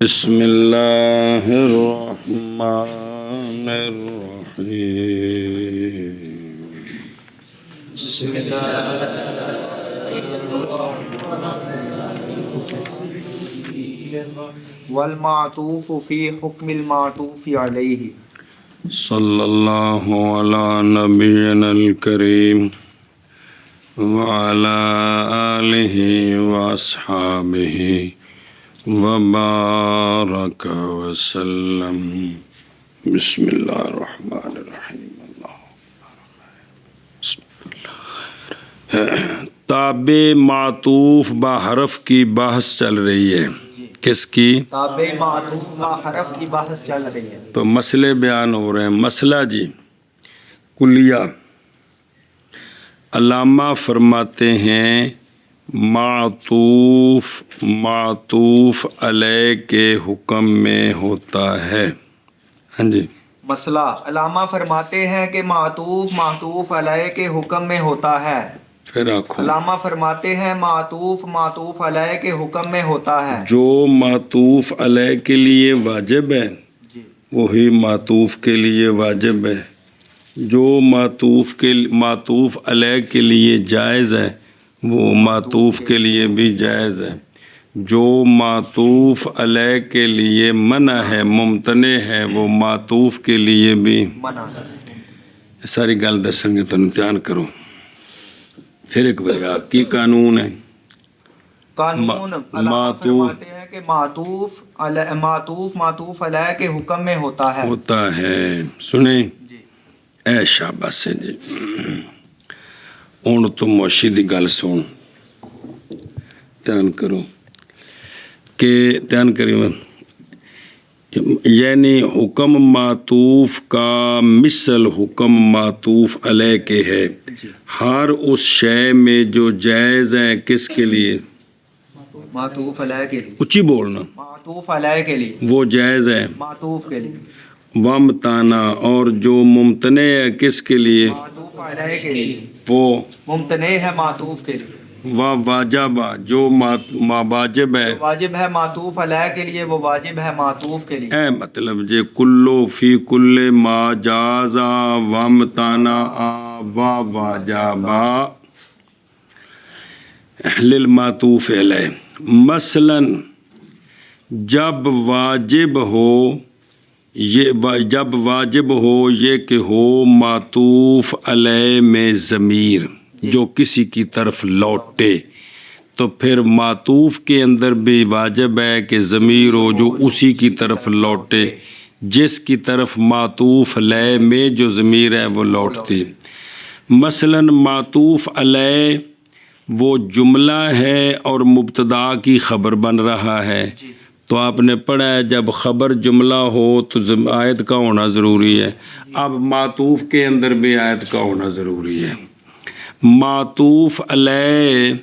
بسم اللہ الرحمن الرحیم بسم اللہ والمعطوف فی حکم المعطوف علیہ صلی اللہ علی نبینا الکریم وعلی آلہ واصحابہ وبارک وسلم۔ بسم اللہ الرحمن الرحیم۔ تابع معطوف با حرف کی بحث چل رہی ہے۔ کس کی؟ تابع معطوف با حرف کی بحث چل رہی ہے۔ تو مسئلے بیان ہو رہے ہیں۔ مسئلہ جی کلیہ علامہ فرماتے ہیں معطوف علیہ کے حکم میں ہوتا ہے۔ ہاں جی مسئلہ علامہ فرماتے ہیں کہ معطوف علیہ کے حکم میں ہوتا ہے۔ پھر آنکھوں علامہ فرماتے ہیں معطوف علیہ کے حکم میں ہوتا ہے۔ جو معطوف علیہ کے لیے واجب ہے جی وہی معطوف کے لیے واجب ہے، جو معطوف علیہ کے لیے جائز ہے وہ معطوف کے لیے بھی جائز ہے، جو معطوف علیہ کے لیے منع ہے ممتنع ہے وہ معطوف کے لیے بھی منع ہے۔ ساری گل دسیں گے تو دھیان کرو۔ پھر ایک بار کی قانون ہے قانون علامہ فرماتے ہیں کہ معطوف علیہ کے حکم میں ہوتا ہے۔ سنیں جی اے شاباش ہے جی۔ ہوں تم موشی دی گل سن، دھیان کرو کہ دھیان کریو، یعنی حکم معطوف کا مثل حکم معطوف علیہ کے ہے۔ ہر اس شے میں جو جائز ہے کس کے لیے؟ معطوف علیہ کے لیے۔ اچھی بولنا۔ معطوف علیہ کے لیے، وہ جائز ہے معطوف کے لیے۔ وامتانا، اور جو ممتنع ہے کس کے لیے؟ معطوف علیہ کے لیے، وہ ممتنع ہے معطوف کے لیے۔ واجبہ، جو واجب ہے واجب ہے معطوف علیہ کے لیے، وہ واجب ہے معطوف کے لیے۔ اے مطلب جے کلو فی کل ما جازا وامتانا و واجبہ للمعطوف علیہ۔ مثلا جب واجب ہو یہ کہ ہو معطوف علیہ میں ضمیر جو کسی کی طرف لوٹے، تو پھر معطوف کے اندر بھی واجب ہے کہ ضمیر ہو جو اسی کی طرف لوٹے جس کی طرف معطوف علیہ میں جو ضمیر ہے وہ لوٹتی۔ مثلا معطوف علیہ وہ جملہ ہے اور مبتدا کی خبر بن رہا ہے، تو آپ نے پڑھا ہے جب خبر جملہ ہو تو آیت کا ہونا ضروری ہے۔ اب معطوف کے اندر بھی آیت کا ہونا ضروری ہے۔ معطوف علیہ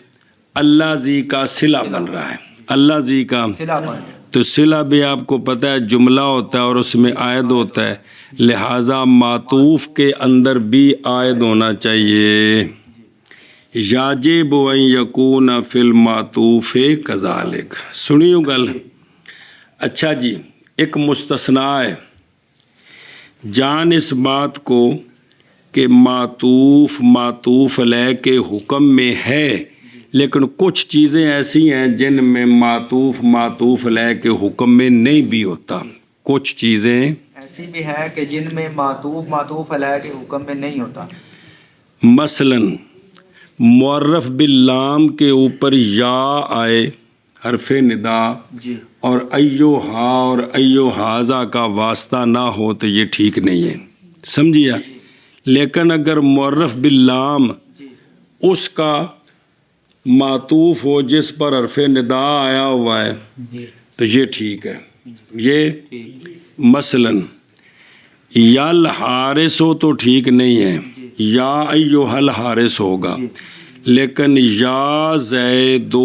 اللہ زی کا صلہ بن رہا ہے، اللہ زی کا صلہ بن۔ تو صلہ بھی آپ کو پتہ ہے جملہ ہوتا ہے اور اس میں عائد ہوتا ہے، لہٰذا معطوف کے اندر بھی عائد ہونا چاہیے۔ یاجب ان یکون فی المعطوف کذالک۔ سنیو گل۔ اچھا جی ایک مستثنیٰ ہے، جان اس بات کو کہ معطوف علیہ کے حکم میں ہے، لیکن کچھ چیزیں ایسی ہیں جن میں معطوف علیہ کے حکم میں نہیں بھی ہوتا، کچھ چیزیں ایسی بھی ہے کہ جن میں معطوف علیہ کے حکم میں نہیں ہوتا۔ مثلا معرف باللام کے اوپر یا آئے حرف ندا جی اور ایوہا اور ایوہازا کا واسطہ نہ ہو تو یہ ٹھیک نہیں ہے، سمجھیا؟ لیکن اگر معرف باللام اس کا معطوف ہو جس پر حرف ندا آیا ہوا ہے تو یہ ٹھیک ہے۔ یہ مثلا یا الحارث ہو تو ٹھیک نہیں ہے، یا ایوہا الحارث ہوگا، لیکن یا زید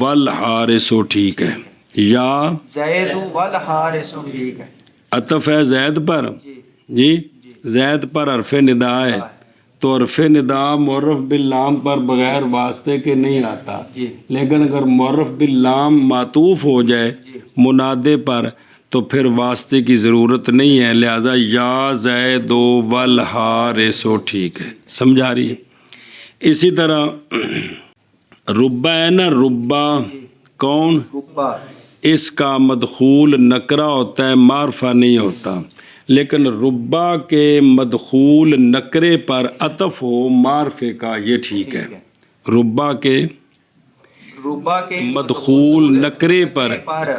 والحارث ٹھیک ہے، یا زید والحارث ٹھیک ہے۔ عطف ہے زید پر، جی زید پر حرف ندا ہے تو عرف ندا معرف باللام پر بغیر واسطے کے نہیں آتا، جی لیکن اگر معرف باللام معطوف ہو جائے منادے پر تو پھر واسطے کی ضرورت نہیں ہے، لہذا یا زید و والحارث ٹھیک ہے، سمجھا رہی ہے؟ اسی طرح ربا ہے نا، ربا کون؟ ربا اس کا مدخول نکرہ ہوتا ہے، معرفہ نہیں ہوتا، لیکن ربا کے مدخول نکرے پر عطف ہو معرفے کا، یہ ٹھیک ہے۔ ربا کے ربا کے مدخول نکرے پر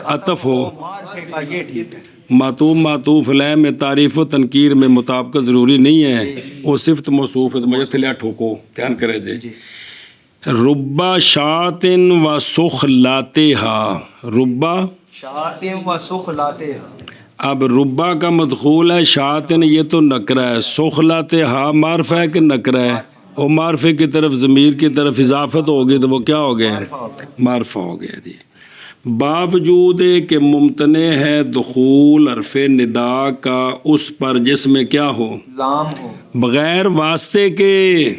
عطف ہو، معرفے کا، یہ ٹھیک ہے۔ معطوف معطوف علیہ میں تعریف و تنکیر میں مطابقت ضروری نہیں ہے، وہ صفت موصوف ہے، مجھے سے لیا ٹھوکو، دھیان کرے جی۔ ربا شاتن و سخلاتہا، ربا شاتم و سخلاتے، اب ربا کا مدخول ہے شاتن، یہ تو نکرہ ہے، سخلاتہا معرفہ ہے کہ نکرہ ہے؟ اور معرفے کی طرف ضمیر کی طرف اضافت ہوگی تو وہ کیا ہو گیا؟ معرفہ ہو گیا جی۔ باوجود کہ ممتنع ہے دخول حرف ندا کا اس پر جس میں کیا ہو؟ لام ہو، بغیر واسطے کے،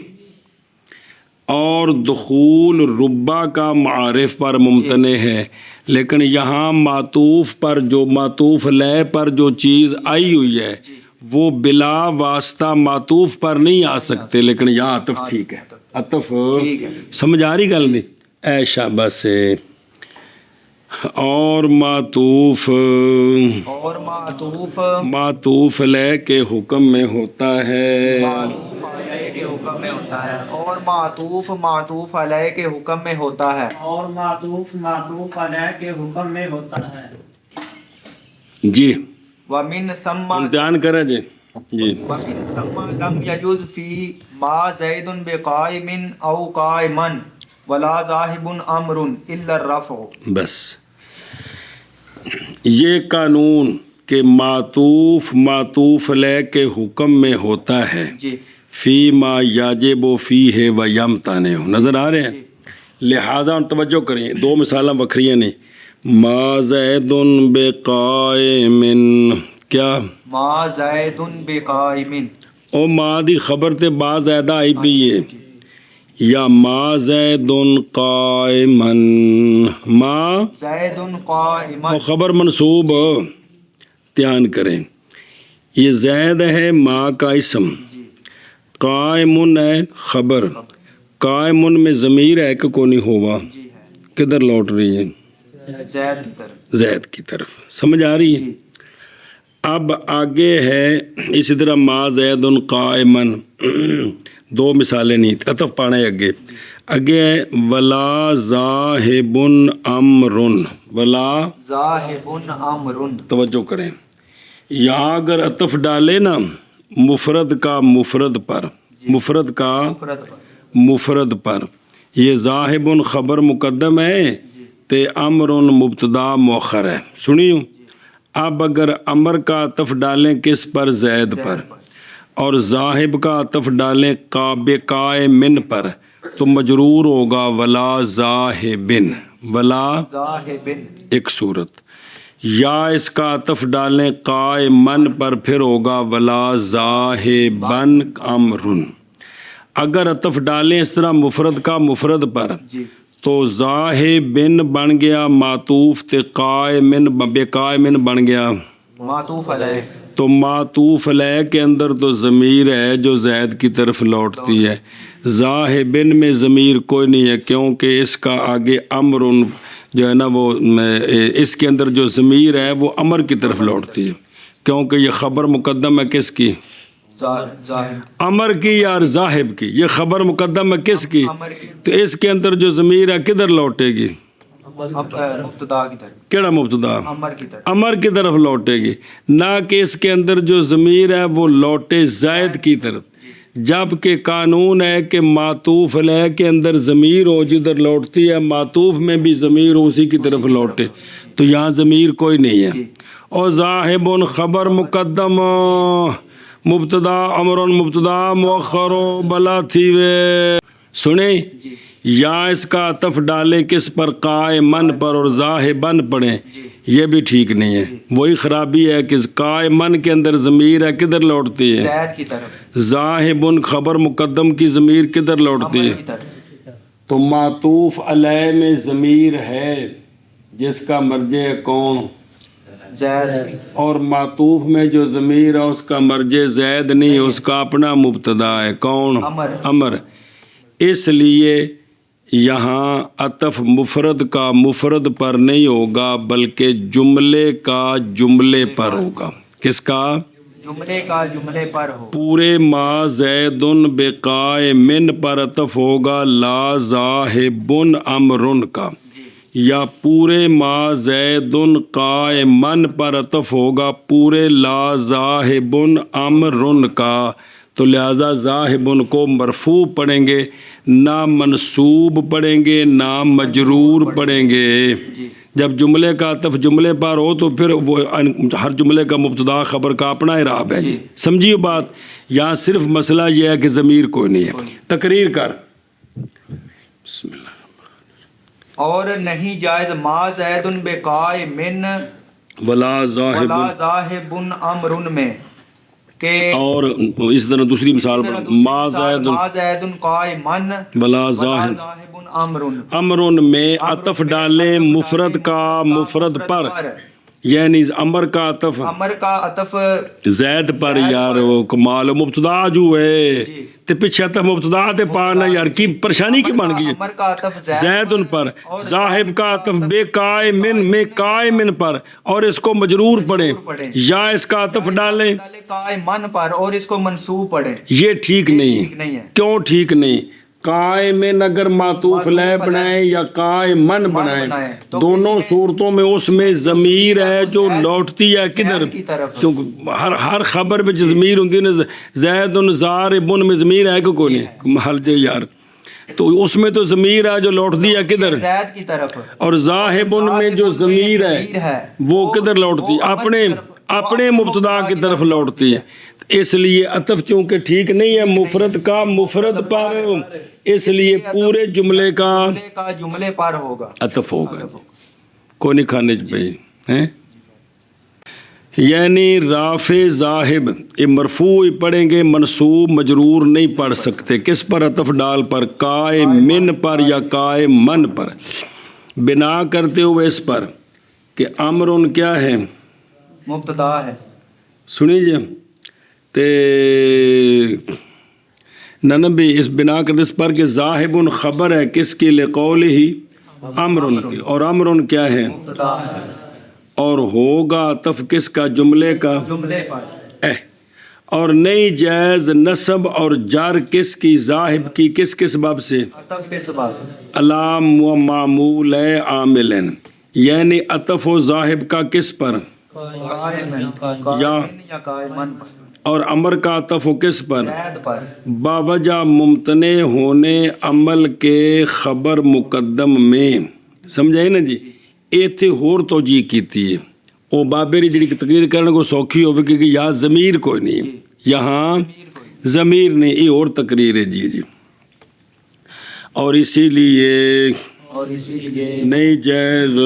اور دخول ربا کا معارف پر ممتنع ہے، لیکن یہاں معطوف پر جو معطوف علیہ پر جو چیز آئی ہوئی ہے وہ بلا واسطہ معطوف پر نہیں آ سکتے، لیکن یہاں عطف ٹھیک ہے، عطف سمجھ آ رہی گل نہیں؟ اے شاباش ہے۔ اور معطوف معطوف علیہ کے حکم میں ہوتا ہے، معطوف علیہ کے حکم میں ہوتا ہے، اور معطوف معطوف علیہ کے حکم میں ہوتا ہے، اور معطوف معطوف علیہ کے حکم میں ہوتا ہے۔ جی ومن ثم امتحان کریں جی۔ جی ومن ثم لم يجوز فی ما زید بقائم او قائما ولا ذاہب امر الا الرفع، بس یہ قانون کہ معطوف معطوف علیہ کے حکم میں ہوتا ہے، جی فی ما یاجب و فی ہے و یمتنع، نظر آ رہے ہیں؟ لہٰذا توجہ کریں، دو مثالیں وکھریاں نہیں۔ ما زید بقائم، کیا؟ ما زید بقائم، او ما دی خبر تے با زیادہ آئی پی ہے، یا ما زید قائما، ما زید قائما، اور خبر منصوب، دھیان کریں، یہ زید ہے ما کا اسم، قائمن ہے خبر، قائمن میں ضمیر ہے کہ کونی ہوا، جی ہے، کدھر لوٹ رہی ہے؟ زید کی طرف، زید کی طرف، سمجھ آ رہی ہے؟ اب آگے ہے اسی طرح ما زید قائمن، دو مثالیں نہیں، عطف پانا ہے اگے ہے ولا ذاہب امر، ولا ذاہب امر، توجہ کریں، یہاں اگر عطف ڈالے نا مفرد کا مفرد پر، مفرد کا مفرد پر، مفرد پر، یہ ذاہب خبر مقدم ہے تے امر مبتدا مؤخر ہے، سنیو۔ اب اگر امر کا عطف ڈالیں کس پر؟ زید پر، اور ذاہب کا عطف ڈالیں قائمن پر، تو مجرور ہوگا ولا ذاہبن، ولا ذاہبن، ایک صورت، یا اس کا عطف ڈالیں قائمن پر، پھر ہوگا ولا ذاہبن امرن۔ اگر عطف ڈالیں اس طرح مفرد کا مفرد پر جی تو ذاہبن بن گیا معطوف تے قائمن بے قائمن بن گیا، معطوف علیہ، تو معطوف علیہ کے اندر تو ضمیر ہے جو زید کی طرف لوٹتی ہے، ذاہبن میں ضمیر کوئی نہیں ہے کیونکہ اس کا آگے امر جو ہے نا وہ اس کے اندر جو ضمیر ہے وہ امر کی طرف لوٹتی ہے، کیونکہ یہ خبر مقدم ہے کس کی؟ ذاہب، امر کی یا ذاہب کی؟ یہ خبر مقدم ہے کس کی؟ امر کی، تو اس کے اندر جو ضمیر ہے کدھر لوٹے گی؟ مبتدا کی طرف، کیڑا مبتدا؟ امر کی طرف، امر کی طرف لوٹے گی، نہ کہ اس کے اندر جو ضمیر ہے وہ لوٹے زائد کی طرف، جبکہ قانون ہے کہ معطوف علیہ کے اندر ضمیر ہو جدھر لوٹتی ہے، معطوف میں بھی ضمیر ہو اسی کی طرف لوٹے، تو یہاں ضمیر کوئی نہیں ہے۔ اور ذاہب خبر مقدم، مبتدا امر مبتدا مؤخر بلا تھی وے، سنیں جی یا اس کا عطف ڈالیں کس پر قائمن پر اور ذاہبن پڑھیں جی یہ بھی ٹھیک نہیں ہے وہی خرابی ہے کہ قائمن کے اندر ضمیر ہے کدھر لوٹتی ہے زید کی طرف ذاہبن خبر مقدم کی ضمیر کدھر لوٹتی عمر ہے کی طرف تو معطوف علیہ میں ضمیر ہے جس کا مرجع کون زید اور معطوف میں جو ضمیر ہے اس کا مرجع زید نہیں اس کا اپنا مبتدا ہے کون امر امر اس لیے یہاں عطف مفرد کا مفرد پر نہیں ہوگا بلکہ جملے کا جملے پر ہوگا کس کا جملے کا جملے پر ہو پورے ما زیدن بقائمن پر عطف ہوگا لا ذاہبن امرن کا یا پورے ما زیدن قائمن پر عطف ہوگا پورے لا ذاہبن امرن کا تو لہذا ذاہبن کو مرفوع پڑھیں گے نہ منصوب پڑھیں گے نہ مجرور پڑھیں گے جب جملے کا عطف جملے پر ہو تو پھر وہ ہر جملے کا مبتدا خبر کا اپنا اعراب ہے جی سمجھیے بات یہاں صرف مسئلہ یہ ہے کہ ضمیر کوئی نہیں ہے تقریر کر بسم اللہ اور نہیں جائز ما زید بقائمن ولا ذاہب ولا ذاہب امر میں کہ اور اس طرح دوسری مثال پر ما زید ما زید قائمن ولا ذاہب ذاہب امر امرن میں عطف ڈالیں مفرد کا مفرد پر یعنی امر کا عطف امر کا عطف زید پر یار وہ کمال مبتدا جو ہے تے پیچھے عطف مبتدا تے پانا یار کی پریشانی کی بن گئی ہے امر کا عطف زید ان پر ذاہب کا عطف بے قائمن میں قائمن پر اور اس کو مجرور پڑھیں یا اس کا عطف ڈالیں قائمن پر اور اس کو منصوب پڑھیں یہ ٹھیک نہیں نہیں ہے کیوں ٹھیک نہیں قائمن اگر معطوف لے بنائیں یا قائمن بنائیں دونوں صورتوں میں اس میں ضمیر ہے جو لوٹتی ہے کدھر کی طرف کیونکہ ہر خبر میں ضمیر ہوتی ہے نا زید ضارب میں ضمیر ہے کہ کوئی نہیں محل جے یار تو اس میں تو ضمیر ہے جو لوٹتی ہے کدھر زید کی طرف اور ذاہب میں جو ضمیر ہے وہ کدھر لوٹتی ہے اپنے مبتدا کی طرف لوٹتی ہے اس لیے عطف چونکہ ٹھیک نہیں ہے مفرد کا مفرد پر اس لیے پورے جملے کا جملے پر ہوگا عطف ہوگا کوئی نہیں کھانے پہ یعنی رافع ذاہب یہ مرفوع پڑھیں گے منصوب مجرور نہیں پڑھ سکتے کس پر عطف ڈال پر قائمن پر یا قائمن پر بنا کرتے ہوئے اس پر کہ امرن کیا ہے مبتدا ہے سنیجیے تے ننبی اس بنا کر اس پر کہ ذاہب خبر ہے کس کی لقول ہی امرن کی اور امرن کیا ہے اور ہوگا عطف کس کا جملے کا جملے پر اور نہیں جائز نصب اور جر کس کی ذاہب کی کس کس باب سے عطف کے سبب سے علام و معمول عامل یعنی عطف و ذاہب کا کس پر یا قائمن پر اور امر کا عطف و کس پر زید پر باوجہ ممتنع ہونے عمل کے خبر مقدم میں سمجھائی نا جی ایتھے ہور توجہ کیتی ہے وہ بابے جڑی تقریر کرنے کو سوکھی ہوگی کہ یہاں ضمیر کوئی نہیں یہاں ضمیر نہیں یہ اور تقریر ہے جی اور اسی لیے نہیں جائز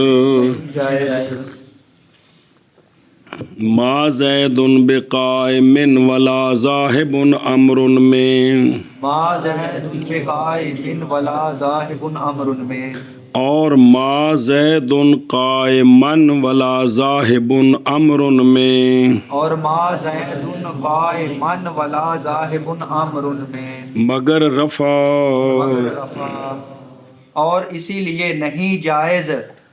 ما زید بقائم ولا ذاہب امر میں ما زید بقائم ولا ذاہب امر میں اور ما زید قائمن ولا ذاہب امر میں اور ما زید قائمن ولا ذاہب امر میں مگر رفع اور اسی لیے نہیں جائز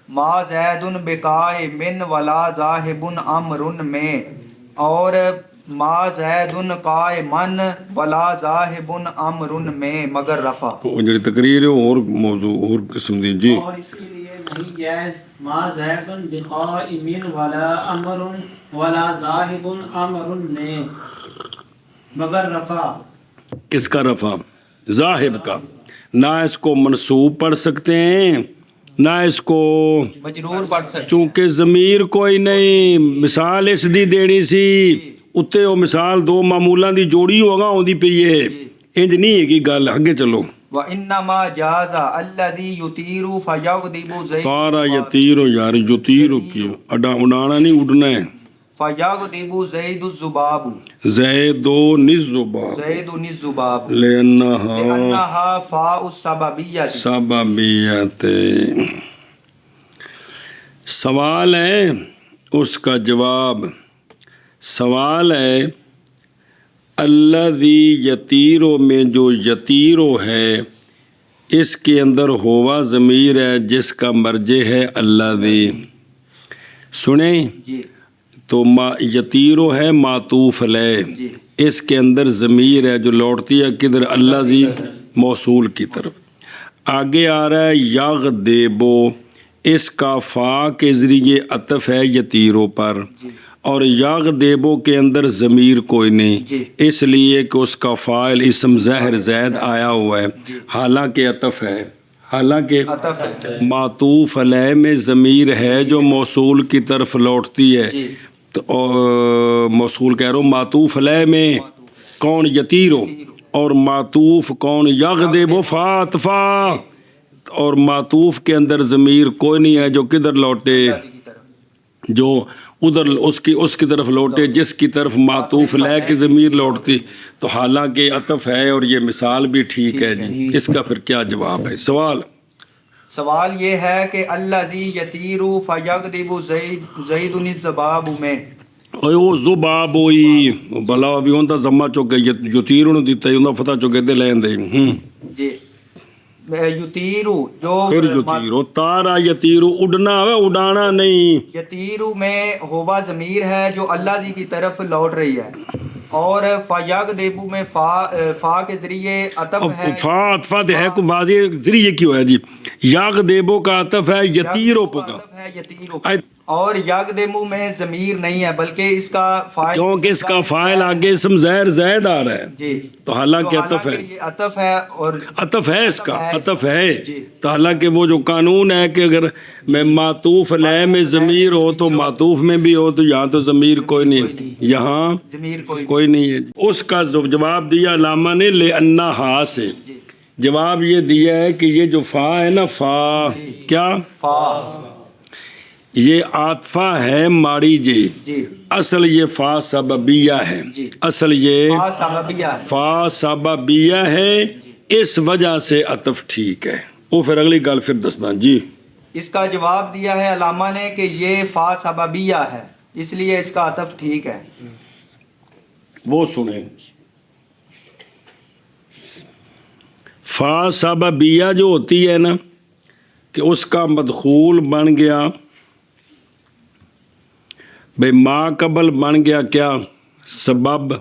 ما زید بقائم ولا ذاہب امر میں اور ما زید قائمن ولا ذاہب امر میں مگر رفع جڑی تقریر ہے اور موضوع اور قسم دی جی اور اسی لیے نہیں جائز ما زید بقائم ولا امر ولا ذاہب امر میں مگر رفع کس کا رفع ذاہب کا نہ اس کو منصوب پڑھ سکتے ہیں نہ اس کو مجرور پڑھ سکتے چونکہ ضمیر کوئی نہیں مثال اس دی دینی سی اتنے وہ مثال دو معمولاں دی جوڑی ہوگا ہوندی پئی ہے انج نہیں ہے کہ گل اگے چلو وَإِنَّمَا جَازَ الَّذِي يُطِيرُ فَيَغْضِبُ زَيْدٌ تارا یتیرو یار یتیرو کی اڑانا نہیں اڑنا ہے فَيَغْضِبُ زَيْدُ الذُّبَابُ زیدون الزباب زَيْدٌ الذُّبَابُ لأنها لِأَنَّهَا فَاءُ السَّبَبِيَّةِ سببیت سوال ہے اس کا جواب سوال ہے الذی یتیرو میں جو یتیرو ہے اس کے اندر ہوا ضمیر ہے جس کا مرجع ہے الذی سنیں جی تو یتیرو ہے معطوف علیہ جی اس کے اندر ضمیر ہے جو لوٹتی ہے کدھر الذی موصول کی طرف آگے آ رہا ہے یغدبو اس کا فا کے ذریعے عطف ہے یتیروں پر اور یغدبو کے اندر ضمیر کوئی نہیں اس لیے کہ اس کا فاعل اسم ظاہر زید آیا ہوا ہے حالانکہ عطف ہے حالانکہ عطف ہے معطوف علیہ میں ضمیر ہے جو موصول کی طرف لوٹتی ہے تو موصول کہہ رہا ہوں معطوف علیہ میں کون یتیرو اور معطوف کون یغدبو فاتفا اور معطوف کے اندر ضمیر کوئی نہیں ہے جو کدھر لوٹے جو ادھر اس کی طرف لوٹے جس کی طرف معطوف علیہ کی ضمیر لوٹتی تو حالانکہ عطف ہے اور یہ مثال بھی ٹھیک ہے جی اس کا پھر کیا جواب ہے سوال یہ ہے کہ الذی یطیر فیغضب زید الذباب میں اوہ وہ زباب ہوئی بلا بھی ہوندا زمہ چوکے یتیروں نے دیتا ہے ہوندا فتح چوکے دے لین دے جی یطیرو جو پھر یتیرو تارا یتیرو اڑنا ہے اڑانا نہیں یتیرو میں ہوا ضمیر ہے جو اللہ جی کی طرف لوٹ رہی ہے اور فیغضب میں فا کے ذریعے عطف ہے فا عطفہ ہے کو واضح ذریعے کیوں ہے جی یغدبو کا عطف ہے یتیرو کا اور یغدبو میں ضمیر نہیں ہے بلکہ اس کا فاعل کیونکہ اس کا فاعل آگے اسم ظاہر زید آ رہا ہے جی تو حالانکہ عطف ہے یہ عطف ہے اور عطف ہے اس کا عطف ہے تو حالانکہ وہ جو قانون ہے کہ اگر میں معطوف علیہ میں ضمیر ہو تو معطوف میں بھی ہو تو یہاں تو ضمیر کوئی نہیں یہاں ضمیر کوئی نہیں ہے اس کا جواب دیا علامہ نے لأنہا سے جواب یہ دیا ہے کہ یہ جو فا ہے نا فا کیا فا یہ عاطفہ ہے ماڑی جی اصل یہ فا سببیہ ہے اصل یہ فا سببیہ ہے اس وجہ سے عطف ٹھیک ہے وہ پھر اگلی گل پھر دسنا جی اس کا جواب دیا ہے علامہ نے کہ یہ فا سببیہ ہے اس لیے اس کا عطف ٹھیک ہے وہ سنیں فا سببیہ جو ہوتی ہے نا کہ اس کا مدخول بن گیا بھئی ما قبل بن گیا کیا سبب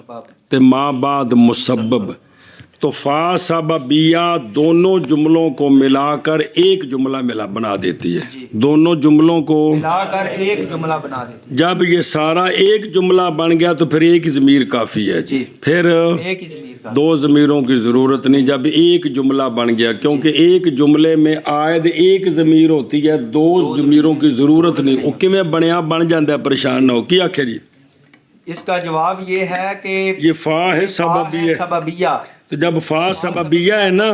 تے ما بعد مسبب تو فا سببیہ دونوں جملوں کو ملا کر ایک جملہ بنا دیتی ہے دونوں جملوں کو ملا کر ایک جملہ بنا دیتی ہے جب یہ سارا ایک جملہ بن گیا تو پھر ایک ضمیر کافی ہے جی پھر ایک ہی ضمیر کا دو ضمیروں کی ضرورت نہیں جب ایک جملہ بن گیا کیونکہ ایک جملے میں عائد ایک ضمیر ہوتی ہے دو ضمیروں کی ضرورت نہیں وہ کیویں بنیا بن جاتا ہے پریشان نہ ہو کیا آخر جی اس کا جواب یہ ہے کہ یہ فا ہے سببیہ تو جب فا سببیہ ہے نا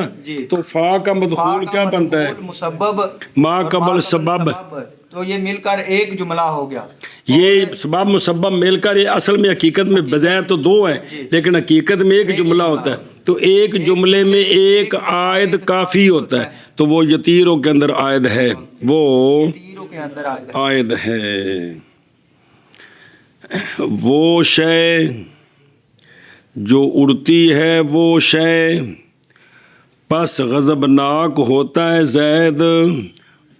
تو فا کا مدخول کیا بنتا ہے مسبب ما قبل سبب تو یہ مل کر ایک جملہ ہو گیا یہ سبب مسبب مل کر یہ اصل میں حقیقت میں بظاہر تو دو ہے لیکن حقیقت میں ایک جملہ ہوتا ہے تو ایک جملے میں ایک عائد کافی ہوتا ہے تو وہ یتیروں کے اندر عائد ہے وہ عائد ہے وہ شے جو اڑتی ہے وہ شے پس غضبناک ہوتا ہے زید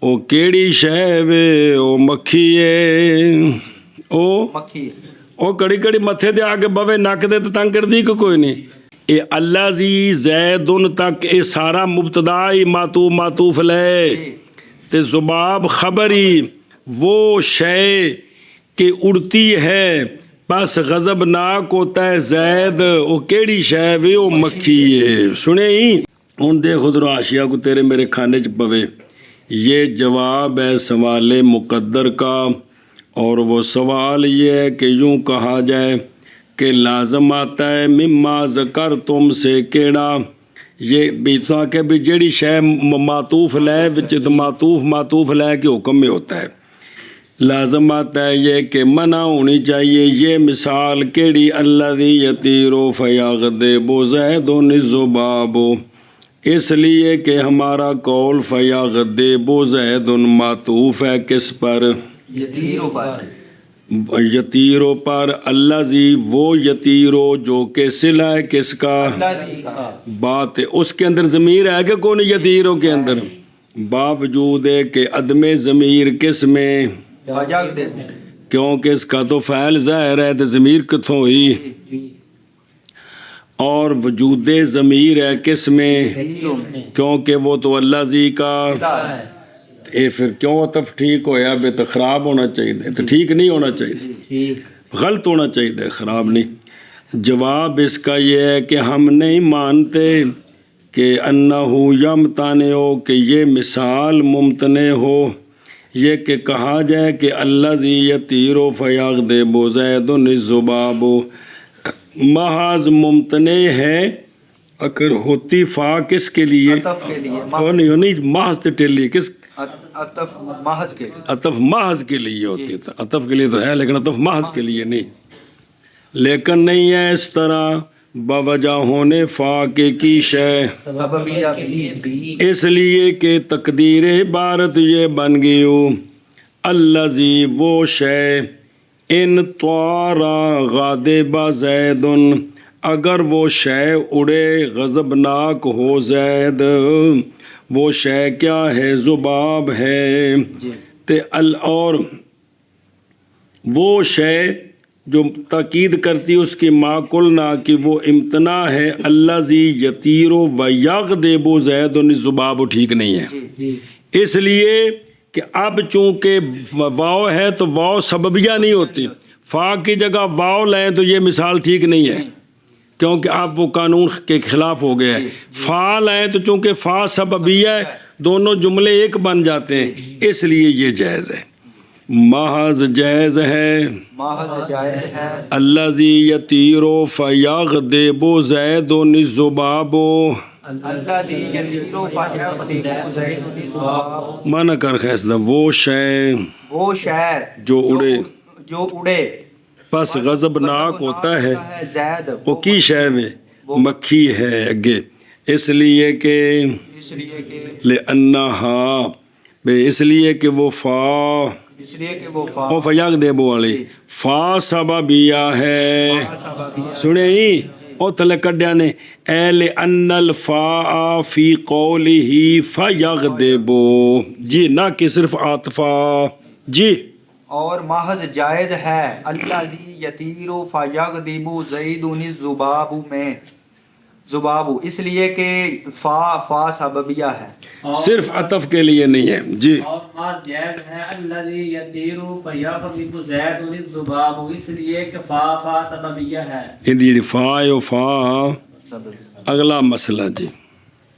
او کیڑی شے وے او مکھی ہے او کڑی کڑی متھے دے آگے بوے نک دے تو تنگ کر دی کہ کوئی نہیں اے اللہ زی زیدن تک اے سارا مبتدائی معطوف لے تے زباب خبری وہ شے کہ اڑتی ہے بس غضبناک ہوتا ہے زید او کیڑی شے وے او مکھی ہے سنے ہی ہن دیکھ ادھر آشیا کو تیرے میرے کھانے چ پوے یہ جواب ہے سوال مقدر کا اور وہ سوال یہ ہے کہ یوں کہا جائے کہ لازم آتا ہے مما ذکر تم سے کیڑا یہ بھی تو کہ بھی جیڑی شے معطوف لے وچ تو معطوف لے کے حکم میں ہوتا ہے. لازم آتا ہے یہ کہ منع ہونی چاہیے. یہ مثال کیڑی الذی یطیرو فیغضب زید الذباب، اس لیے کہ ہمارا قول فیغضب زید معطوف ہے کس پر؟ یتیرو پر. یتیرو پر. الذی وہ یتیرو جو کہ صلہ ہے کس کا؟ الذی کا. بات ہے اس کے اندر ضمیر ہے کہ کون یتیرو کے اندر؟ باوجود ہے کہ عدم ضمیر کس میں؟ فیغضب. کیونکہ اس کا تو فعل ظاہر ہے تو ضمیر کتھوں ہوئی؟ اور وجود ضمیر ہے کس میں؟ کیونکہ وہ تو الذی کا. اے پھر کیوں عطف ٹھیک ہویا؟ بے تو خراب ہونا چاہیے، تو ٹھیک نہیں ہونا چاہیے، غلط ہونا چاہیے، خراب نہیں. جواب اس کا یہ ہے کہ ہم نہیں مانتے کہ انہو یمتنع کہ یہ مثال ممتنع ہو، یہ کہ کہا جائے کہ الذی یطیر فیغضب زید الذباب محض ممتنع ہے اگر ہوتی فا کس کے لیے؟ عطف کے لیے. نہیں محض ٹیلی کس؟ عطف محض کے لیے. عطف محض کے لیے ہوتی تھا. عطف کے لیے تو ہے لیکن عطف محض کے لیے نہیں. لیکن نہیں ہے اس طرح بوجہ ہونے فا کے کی شے، سببیہ بھی. اس لیے کہ تقدیر عبارت یہ بن گئی ہو الذی وہ شے ان طارا غاضب زید اگر وہ شے اڑے غضبناک ہو زید، وہ شے کیا ہے؟ ذباب ہے. تے اور وہ شے جو تاکید کرتی اس کی ما قلنا کہ وہ امتناع ہے الذی یطیر و یغضب زید الذباب ٹھیک نہیں ہے. اس لیے کہ اب چونکہ واو ہے تو واو سببیہ نہیں ہوتی، فا کی جگہ واو لیں تو یہ مثال ٹھیک نہیں ہے کیونکہ اب وہ قانون کے خلاف ہو گیا ہے. فا لیں تو چونکہ فا سببیہ ہے دونوں جملے ایک بن جاتے ہیں، اس لیے یہ جائز ہے، محض جائز ہے. محض جائز ہے. الذی یطیر فیغضب زید الذباب الذی یطیر فیغضب زید الذباب. مانا کر خیسدہ وہ شے وہ شے جو اڑے پس غضبناک ہوتا ہے. زید وہ کی شے میں مکھی ہے اگے، اس لیے کہ لأنہا اس لیے کہ وہ فا اس لیے کہ وہ فا او فیغضب والی فا سببیہ ہے. سنے ہی او تلے کڈیا نے اے لأن الفاء فی قولہ فیغضب جی، نہ کہ صرف عاطفہ جی. اور محض جائز ہے الذی یطیر فیغضب زید الذباب میں ذباب، اس لیے کہ فا سببیہ ہے، صرف عطف کے لیے نہیں ہے جی. اور محض جائز ہے الذی یطیر فیغضب زید الذباب، اس لیے کہ فا سببیہ ہے. یہ فا و فا اگلا مسئلہ جی.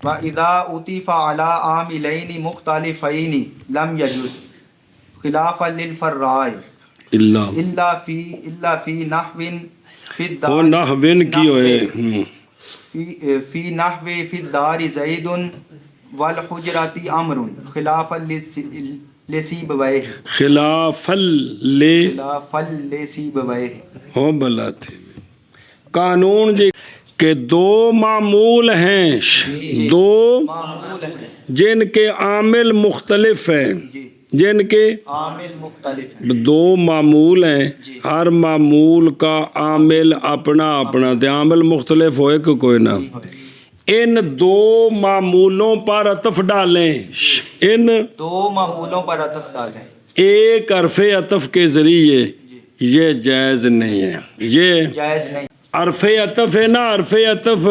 وَإِذَا أُطِفَ عَلَىٰ عَامِلَيْنِ مُخْتَلِفَيْنِ لَمْ يَجُزْ خِلَافًا لِلْفَرَّاءِ إِلَّا فِي نَحْوٍ فِي وہ الدَّارِ نحوین کی ہوئے فی نحو فی الدار زید والحجرات امر خلاف لسیبویہ خلاف لسیبویہ. ہو بلا تھے قانون جی کہ دو معمول ہیں، دو جن کے عامل مختلف ہیں، جن کے عامل مختلف ہیں. دو معمول ہیں، ہر معمول کا عامل اپنا اپنا تے عامل مختلف ہوئے کہ کوئی نہ. ان دو معمولوں پر عطف ڈالیں، ان دو معمولوں پر عطف ڈالیں ایک حرف عطف کے ذریعے، یہ جائز نہیں ہے. یہ جائز نہیں. حرف عطف ہے نا، حرف عطف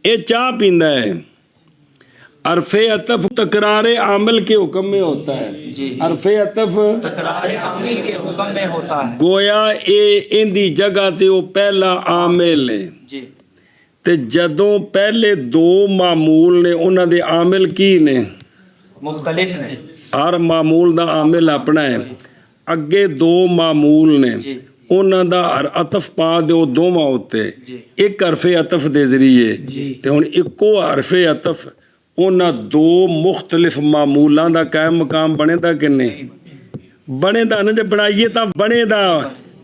یہ چاہ پیندا ہے. حرف عطف تکرار عامل کے حکم میں ہوتا ہے. حرف عطف تکرار عامل کے حکم میں ہوتا ہے. گویا ان دی جگہ تے وہ پہلا عامل ہے جی. تے جدوں پہلے دو معمول نے انہاں دے عامل کی نے؟ مختلف نے. ہر معمول دا عامل اپنا ہے. اگے دو معمول نے، ਉਹਨਾਂ ਦਾ ਅਤਫ ਪਾ ਦਿਓ ਦੋਵਾਂ ਉੱਤੇ ਜੀ। ਇੱਕ ਹਰਫੇ ਅਤਫ ਦੇ ਜ਼ਰੀਏ ਤੇ ਹੁਣ ਇੱਕੋ ਹਰਫੇ ਅਤਫ ਉਹਨਾਂ ਦੋ ਮੁਖਤਲਿਫ ਮਾਮੂਲਾਂ ਦਾ ਕਾਇਮ ਮਕਾਮ ਬਣੇਦਾ ਕਿ ਨਹੀਂ ਬਣੇਦਾ ਨਾ, ਜੇ ਬਣਾਈਏ ਤਾਂ ਬਣੇਦਾ,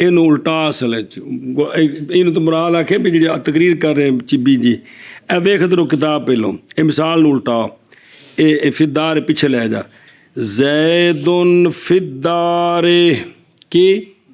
ਇਹਨੂੰ ਉਲਟਾ ਅਸਲ ਵਿੱਚ ਇਹਨੂੰ ਤਾਂ ਮੁਰਾਦ ਆਖੇ ਵੀ ਜਿਹੜੀ ਤਕਰੀਰ ਕਰ ਰਹੇ ਚਿੱਬੀ ਜੀ ਇਹ ਵੇਖ ਇਧਰੋਂ ਕਿਤਾਬ ਪਹਿਲੋਂ ਇਹ ਮਿਸਾਲ ਨੂੰ ਉਲਟਾ ਇਹ ਫਿਦਾਰ ਪਿੱਛੇ ਲੈ ਜਾ ਜ਼ੈਦੁਨ ਫਿਦਾਰੇ ਕੀ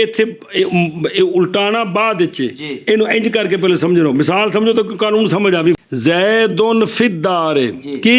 ਇੱਥੇ ਉਲਟਾਣਾ ਬਾਅਦ ਵਿੱਚ ਇਹਨੂੰ ਇੰਜ ਕਰਕੇ ਪਹਿਲੇ ਸਮਝੋ, ਮਿਸਾਲ ਸਮਝੋ ਤਾਂ ਕਾਨੂੰਨ ਸਮਝ ਆਵੇ। ਜ਼ੈਦੁਨ ਫਿਦਾਰ ਕੀ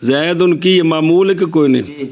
ਜ਼ੈਦੁਨ ਕੀ ਮਾਮੂਲ ਹੈ ਕਿ ਕੋਈ ਨਹੀਂ?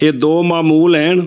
ਇਹ ਦੋ ਮਾਮੂਲ ਹਨ,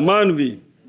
ਮਾਨਵੀ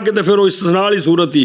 ਕੇ ਤੇ ਫਿਰ ਉਹ ਇਸਤਸਨਾ ਵਾਲੀ ਸੂਰਤ ਹੀ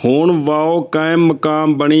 ਹੁਣ ਵਾਓ ਕਾਇਮ ਮਕਾਮ ਬਣੀ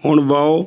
ਹੁਣ ਵਾਓ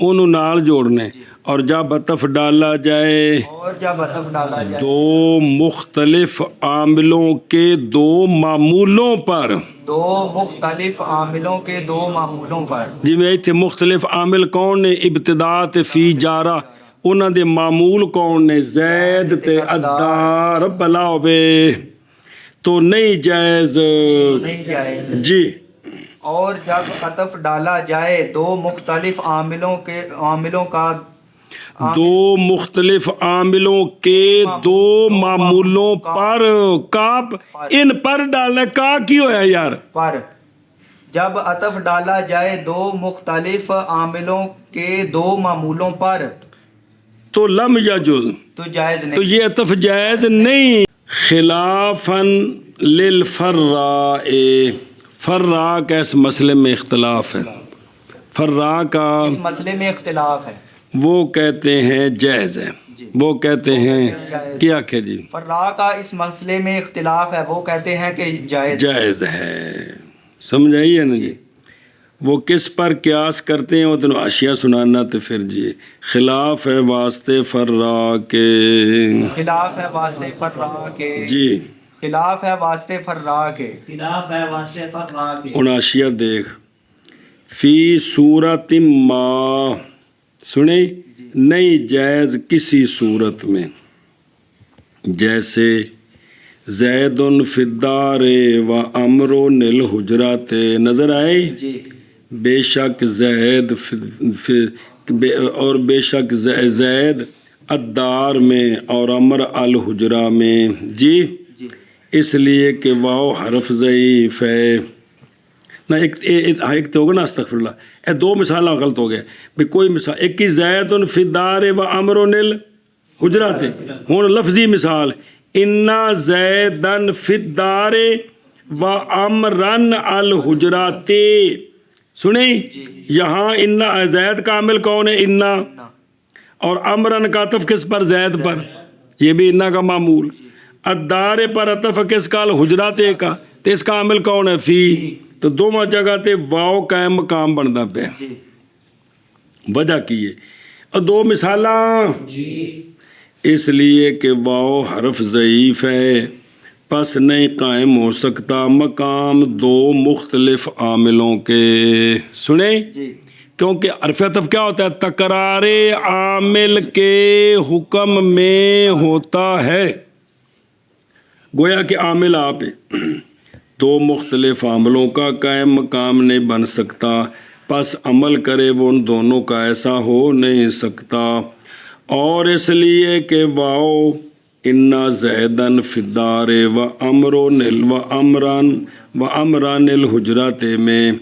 ਉਹਨੂੰ ਨਾਲ ਜੋੜਨੇ اور جب عطف ڈالا جائے اور جب عطف ڈالا جائے دو مختلف عاملوں کے دو معمولوں پر دو مختلف عاملوں کے دو معمولوں پر جی میں اتنے مختلف عامل کون نے ابتدا تے فی جارا انہاں دے معمول کون نے زید تے ادار بلا ہوئے تو نہیں جائز نہیں جائز جی اور جب عطف ڈالا جائے دو مختلف عاملوں کا دو مختلف عاملوں کے دو معمولوں پر کاپ ان پر ڈالنا کا کی ہویا یار پر جب عطف ڈالا جائے دو مختلف عاملوں کے دو معمولوں پر تو لم یجوز تو جائز تو نہیں یہ عطف جائز نہیں خلافاً للفراء فراء کا اس مسئلے میں اختلاف ہے فراء کا اس مسئلے میں اختلاف ہے وہ کہتے ہیں جائز ہے وہ کہتے ہیں کیا کہ جی فراء کا اس مسئلے میں اختلاف ہے وہ کہتے ہیں کہ جائز ہے سمجھ آئیے نا جی وہ کس پر قیاس کرتے ہیں وہ تو اشیاء سنانا تو پھر جی خلاف ہے واسطے فراء کے خلاف ہے واسطے فراء کے جی خلاف ہے واسطے فراء کے خلاف ہے واسطے فراء کے ان اشیاء دیکھ فی صورت ما سنیں نہیں جائز کسی صورت میں جیسے زید فی الدار و امر الحجرات نظر آئے جی بے شک زید اور بے شک زید الدار میں اور امر الحجرہ میں جی اس لیے کہ واو حرف ضعیف ہے نہ ایک تو ہوگا نا استغفر اللہ دو مثالیں غلط ہو گئے بھئی کوئی مثال ایک کی زید فی الدار و امر الحجرات ہوں لفظی مثال انا زیدن فی الدار و امرن الحجرات سنیں یہاں انا زید کا عامل کون ہے انا اور امرن کا عطف کس پر زید پر یہ بھی انا کا معمول الدار پر عطف کس کا الحجرات کا تو اس کا عامل کون ہے فی تو دونوں جگہ تے واو قائم مقام بندا پہ وجہ کی ہے اور دو مثالاں اس لیے کہ واو حرف ضعیف ہے پس نہیں قائم ہو سکتا مقام دو مختلف عاملوں کے سنیں کیونکہ حرف عطف کیا ہوتا ہے تکرار عامل کے حکم میں ہوتا ہے گویا کہ عامل آپ دو مختلف عاملوں کا قائم مقام نہیں بن سکتا پس عمل کرے وہ ان دونوں کا ایسا ہو نہیں سکتا اور اس لیے کہ واؤ انا زیدن فی الدار و امران الحجرات میں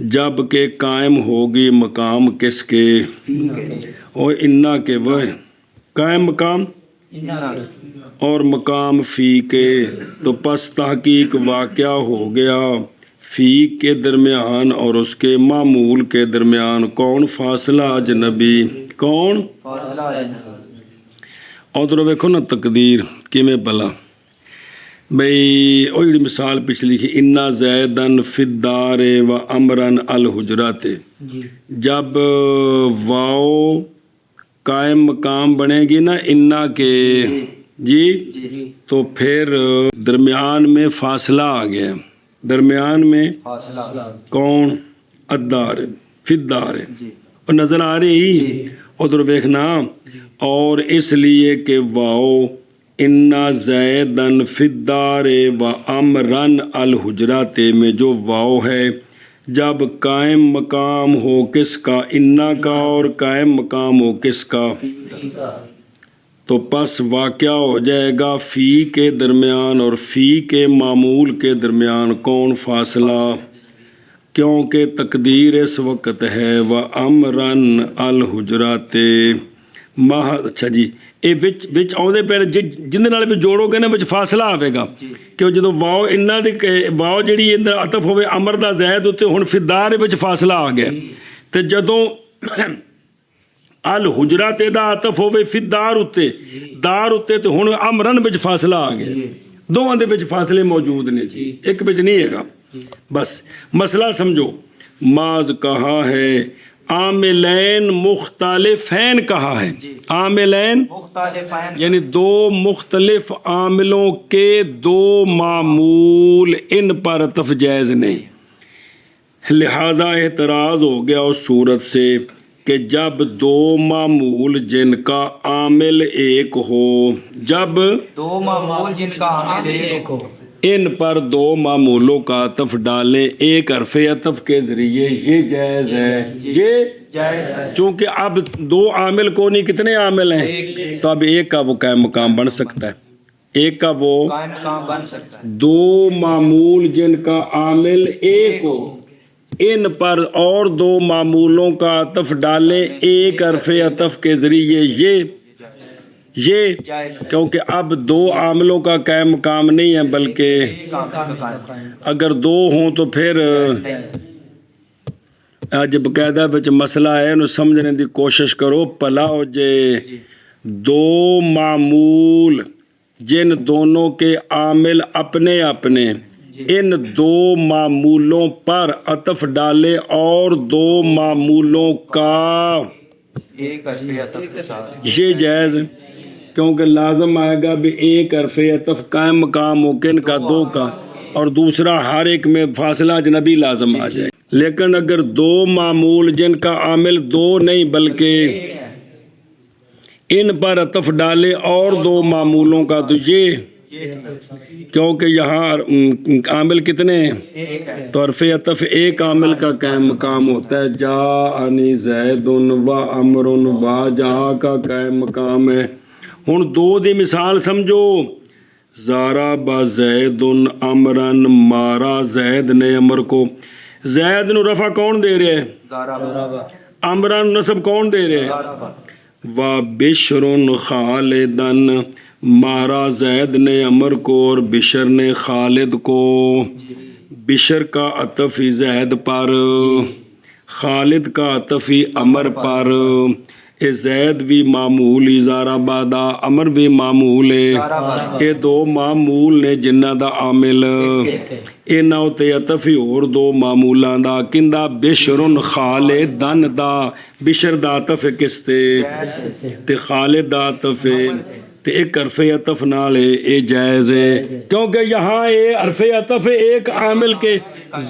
جب کہ قائم ہوگی مقام کس کے اور انا کے وہ قائم مقام اور مقام فی کے تو پس تحقیق واقعہ ہو گیا فی کے درمیان اور اس کے معمول کے درمیان کون فاصلہ اجنبی کون فاصلہ ادھر ویکھو نا تقدیر کیویں بلا بھئی وہ جڑی مثال پچھلی تھی انا زیدن فی الدار و امرن الحجرات جب واؤ قائم مقام بنے گی نا انا کے جی تو پھر درمیان میں فاصلہ آ گیا درمیان میں فاصلہ کون الدار فی الدار اور نظر آ رہی ادھر ویکھنا اور اس لیے کہ واؤ انا زیدن فی الدار و امرن الحجرات میں جو واؤ ہے جب قائم مقام ہو کس کا انا کا اور قائم مقام ہو کس کا تو پس واقعہ ہو جائے گا فی کے درمیان اور فی کے معمول کے درمیان کون فاصلہ کیونکہ تقدیر اس وقت ہے وَأَمْرًا الْحُجْرَاتِ اچھا جی یہ بچ آؤں پہ جن بھی جوڑو گے نا بچ فاصلہ آئے گا کہ جدو واؤ انہ واؤ جیڑی عطف ہوئے امر دا زید ہوتے ہن فی الدار بچ فاصلہ آ گیا تو جدو الحجرات دا عطف ہوئے فی الدار ہوتے دار ہوتے تو ہن امرن بچ فاصلہ آ گیا دونوں دے بچ فاصلے موجود نے جی ایک بچ نہیں ہے گا بس مسئلہ سمجھو ماز کہا ہے عاملین مختلفین کہا ہے، جی۔ عاملین مختلفین یعنی دو مختلف عاملوں کے دو معمول، ان پر عطف جائز نہیں، لہذا اعتراض ہو گیا اس صورت سے کہ جب دو معمول جن کا عامل ایک ہو، جب دو معمول جن کا عامل ایک ہو، ان پر دو معمولوں کا عطف ڈالیں ایک حرف عطف کے ذریعے، یہ جائز ہے، یہ جائز ہے۔ چونکہ اب دو عامل کو نہیں، کتنے عامل ہیں، تو اب ایک کا وہ قائم مقام بن سکتا ہے، ایک کا وہ قائم مقام بن سکتا ہے۔ دو معمول جن کا عامل ایک ہو، ان پر اور دو معمولوں کا عطف ڈالیں ایک حرف عطف کے ذریعے، یہ جائز ہے۔ کیونکہ اب دو عاملوں کا قائم مقام نہیں ہے، بلکہ ایک عامل کا قائم اگر دو ہوں تو پھر اج باقاعدہ وچ مسئلہ ہے نو سمجھنے دی کوشش کرو پلا ہو جے۔ دو معمول جن دونوں کے عامل اپنے اپنے، ان دو معمولوں پر عطف ڈالے اور دو معمولوں کا ایک حرف عطف کے ساتھ، یہ جائز ہے، کیونکہ لازم آئے گا بھی ایک حرف عطف قائم مقام ہو کن کا، دو کا، اور دوسرا ہر ایک میں فاصلہ اجنبی لازم آ جائے۔ لیکن اگر دو معمول جن کا عامل دو نہیں بلکہ ان پر عطف ڈالے اور دو معمولوں کا، تو یہ کیونکہ یہاں عامل کتنے ہیں، ایک ہے، تو حرف عطف ایک عامل کا قائم مقام ہوتا ہے، جاءنی زید و عمر و جا کا قائم مقام ہے۔ ہن دو دی مثال سمجھو، زارا با زید عمرن، مارا زید نے عمر کو، زید نو رفع کون دے رہے ہیں، زارا عمرن نصب کون دے رہے ہیں، و بشر خالدن، مارا زید نے عمر کو اور بشر نے خالد کو، بشر کا عطف زید پر، خالد کا عطف عمر پر، اے زید بھی معمول ازارہ بادا، عمر بھی معمول ہے، اے دو معمول نے جنہ دا عامل انہاں اتے عطف اور دو معمولاں دا، کندا بشر خالدن دا، بشر دا عطف کس تے خالد دا عطف تے ایک حرف عطف نال اے جائز ہے، کیونکہ یہاں اے حرف عطف ایک عامل کے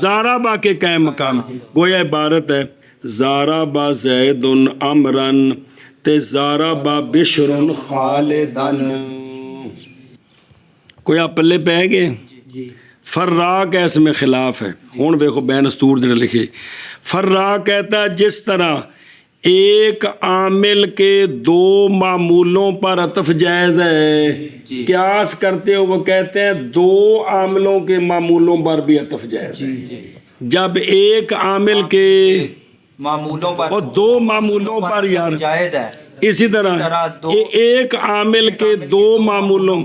زارا با کے قائم مقام، گویا عبارت ہے زارا با زید عمرن تے زارا با بشر خالدن، کوئی آپ پلے پہ گئے، فراق ہے اس میں خلاف ہے۔ ہون دیکھو بین اسطور جڑا لکھے، فراق کہتا ہے جس طرح ایک عامل کے دو معمولوں پر عطف جائز ہے، قیاس کرتے ہو وہ کہتے ہیں دو عاملوں کے معمولوں پر بھی عطف جائز ہے، جب ایک عامل کے معمولوں پر اور دو معمولوں پر یار جائز ہے، اسی طرح ایک عامل کے دو معمولوں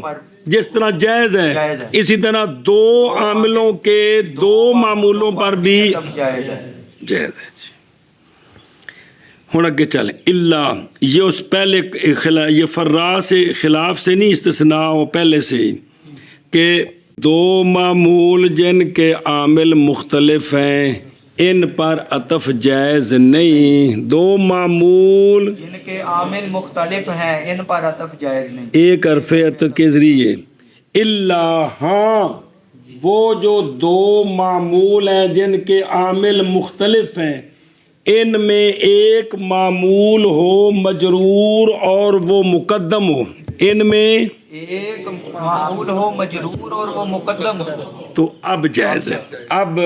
جس طرح جائز ہے، اسی طرح دو عاملوں کے دو معمولوں پر بھی جائز ہے۔ جائز ہے۔ ہوں اگے چلیں، اللہ یہ اس پہلے یہ فرا سے خلاف سے نہیں استثناء ہو پہلے سے ہی کہ دو معمول جن کے عامل مختلف ہیں ان پر عطف جائز نہیں، دو معمول جن کے عامل مختلف ہیں ان پر عطف جائز نہیں، ایک حرف عطف کے ذریعے، اللہ ہاں وہ جو دو معمول ہیں جن کے عامل مختلف ہیں ان میں ایک معمول ہو مجرور اور وہ مقدم ہو، ان میں ایک معمول ہو مجرور اور وہ مقدم ہو، تو اب جائز ہے۔ اب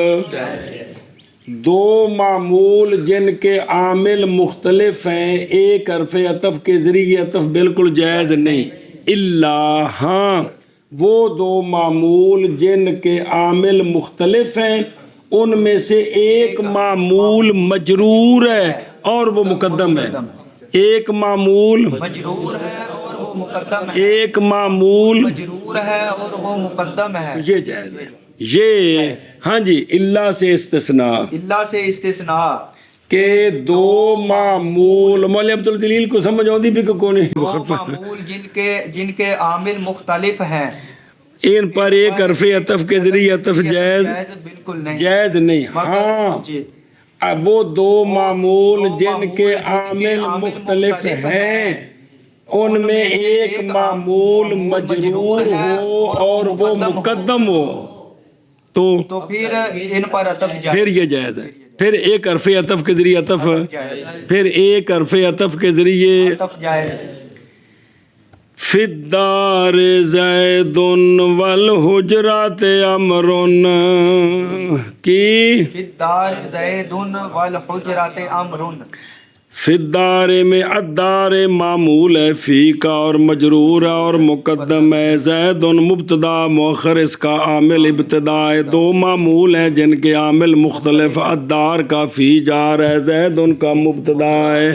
دو معمول جن کے عامل مختلف ہیں ایک حرف عطف کے ذریعے عطف بالکل جائز نہیں، اللہ ہاں وہ دو معمول جن کے عامل مختلف ہیں ان میں سے ایک معمول مجرور ہے اور وہ مقدم ہے، ایک معمول مجرور ہے اور وہ مقدم ہے، ایک معمول مجرور ہے اور وہ مقدم ہے، یہ جائز ہے۔ یہ ہاں جی اللہ سے استثناء، اللہ سے استثناء کہ دو معمول، مولوی عبدالجلیل کو سمجھ آتی بھی کو نہیں، دو معمول جن کے عامل مختلف ہیں ان پر ایک حرف عطف کے ذریعے عطف جائز بالکل نہیں، جائز نہیں، ہاں جی اب وہ دو معمول جن کے عامل مختلف ہیں ان میں ایک معمول مجرور ہو اور وہ مقدم ہو تو پھر ان پر عطف پھر جائز یہ جائز ہے. پھر ایک حرف عطف کے ذریعے عطف، پھر ایک حرف عطف کے ذریعے عطف جائز. فی الدار زید والحجرات امر کی فی الدار زید والحجرات امر. فی الدار میں الدار معمول ہے فی کا اور مجرور ہے اور مقدم ہے. زید مبتدا مؤخر اس کا عامل ابتدا ہے. دو معمول ہیں جن کے عامل مختلف. الدار کا فی جار ہے، زید ان کا مبتدا ہے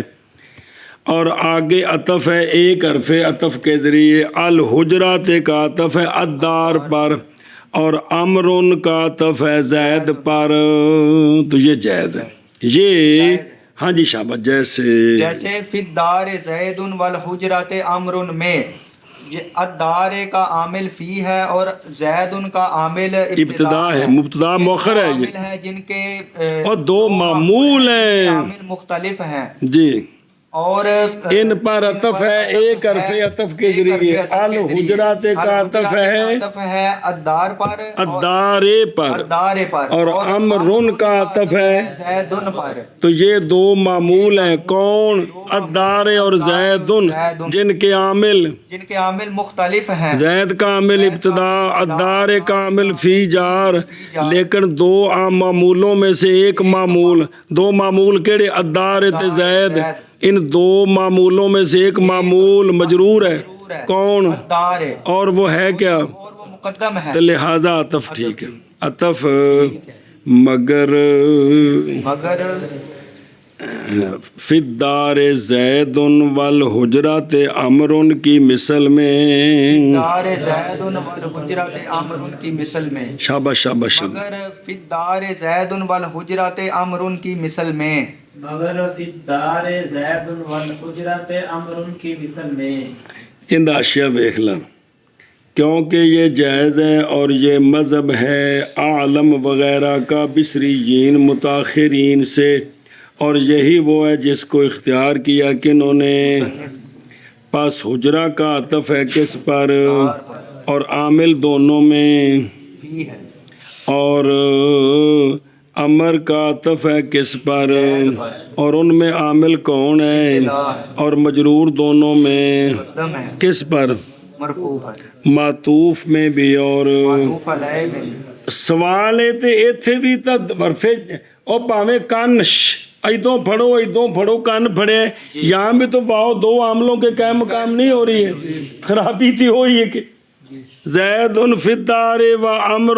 اور آگے عطف ہے ایک حرف عطف کے ذریعے. الحجرات کا عطف ہے الدار پر اور امر کا عطف ہے زید پر. تو یہ جائز ہے. یہ ہاں جی شاباش. جیسے فی الدار زید والحجرات امر میں الدار کا عامل فی ہے اور زید کا عامل ابتدا ہے، مبتدا مؤخر ہے عامل یہ، ہے جن کے اور دو معمول ہیں عامل مختلف ہیں جی. اور ان پر عطف ہے ایک حرف عطف کے ذریعے. الحجرات کا عطف ہے عطف ہے الدار پر الدار پر الدار پر اور امر کا عطف ہے. زید پر. تو یہ دو معمول ہیں کون؟ الدار اور زید جن کے عامل مختلف ہیں. زید کا عامل ابتدا، الدار کا عامل فی جار. لیکن دو عام معمولوں میں سے ایک معمول، دو معمول کیڑے؟ الدار تے زید. ان دو معمولوں میں سے ایک معمول مجرور ہے کون؟ الدار اور وہ ہے کیا؟ اور وہ مقدم ہے. تو لہذا عطف ٹھیک ہے. عطف مگر فی الدار زید والحجرات امر کی مثل میں دار زید والحجرات امر کی مثل میں. شاباش شاباش. مگر فی الدار زید والحجرات امر کی مثل میں. مگر فی الدار زید والحجرات امر کی مثل میں. ان اشیاء دیکھ لا کیونکہ یہ جائز ہے اور یہ مذہب ہے عالم وغیرہ کا بصریین متاخرین سے، اور یہی وہ ہے جس کو اختیار کیا کنہوں نے؟ پس حجرہ کا عطف ہے کس پر؟ اور عامل دونوں میں فی ہے اور امر کا عطف ہے کس پر؟ اور ان میں عامل کون ہے؟ اور مجرور دونوں میں مقدم ہے کس پر؟ مرفوع ہے معطوف میں بھی اور معطوف علیہ میں. سوال ہے تے ایتھے بھی تا ورفے او پاویں کانش ایدوں پھڑو کان پھڑے. یہاں بھی تو واو دو عاملوں کے قائم مقام نہیں ہو رہی ہے. خرابی تھی ہوئی ہے کہ زید فی الدار و امر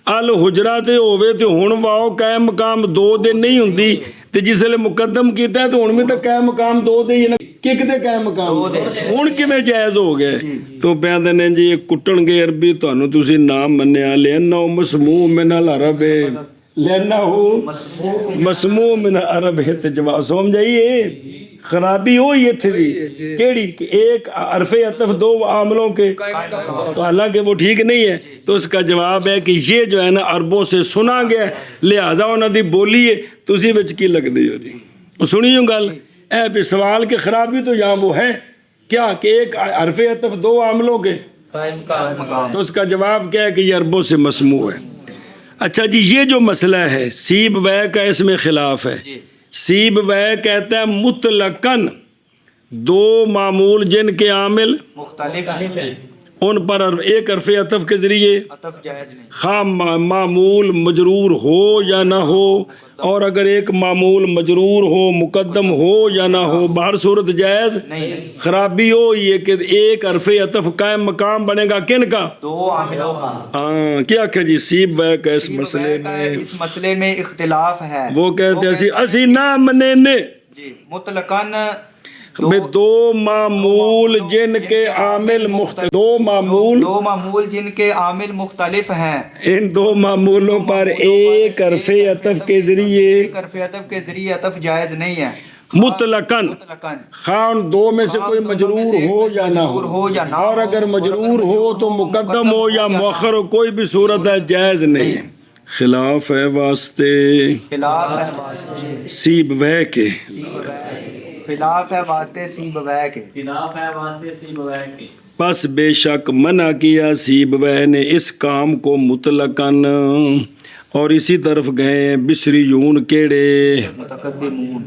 الحجرات ہوئے تو ہن واو قائم مقام دو دے نہیں ہوندی تے جس لے مقدم کیتا ہے تو ہن بھی تو قائم مقام دو دے ہی نا. کک دے قائم مقام ہن کیویں جائز ہو گئے؟ تو پیندے نے جی کٹن گے عربی تانوں تسی نام منیا لینو مسموع من العرب لینو مسموع من العرب ہے تے جواب سمجھائیے. خرابی ہوئی ہے تھی کیڑی کہ ایک حرف عطف دو عاملوں کے، تو حالانکہ وہ ٹھیک نہیں ہے. تو اس کا جواب ہے کہ یہ جو ہے نا عربوں سے سنا گیا لہذا انہوں دی بولی ہے تسی وچ کی لگ دی ہو جی. سنی ہوں گل اے بھی سوال کی خرابی تو یہاں وہ ہے کیا کہ ایک حرف عطف دو عاملوں کے، تو اس کا جواب کیا ہے کہ یہ عربوں سے مسموع ہے. اچھا جی یہ جو مسئلہ ہے سیب وے کا اس میں خلاف ہے. سیب وے کہتا ہے مطلقاً دو معمول جن کے عامل مختلف ہے ان پر ایک حرف عطف کے ذریعے عطف جائز نہیں. خواہ معمول مجرور ہو یا نہ ہو، اور اگر ایک معمول مجرور ہو مقدم ہو یا نہ ہو باہر صورت جائز نہیں. خرابی ہو یہ کہ ایک حرف عطف قائم مقام بنے گا کن کا؟ دو عاملوں کا. ہاں کیا کہ جی سیب وے کا اس مسئلے میں اس مسئلے میں اختلاف ہے. وہ کہتے ہیں اسی نہ منے نے جی مطلقاً دو معمول جن کے عامل مختلف، دو معمول جن کے عامل مختلف ہیں، ان دو معمولوں پر ایک حرف عطف کے ذریعے ایک حرف عطف کے ذریعے عطف جائز نہیں ہے مطلقاً خان دو میں سے کوئی مجرور ہو یا نہ ہو، اور اگر مجرور ہو تو مقدم ہو یا مؤخر ہو کوئی بھی صورت ہے جائز نہیں ہے. خلاف ہے واسطے خلاف ہے واسطے سیب وے کے خلاف ہے واسطے سیب وے کے خلاف ہے واسطے سیب وے کے پس بے شک منع کیا سیب وے نے اس کام کو مطلقاً، اور اسی طرف گئے بصریون کیڑے متقدمون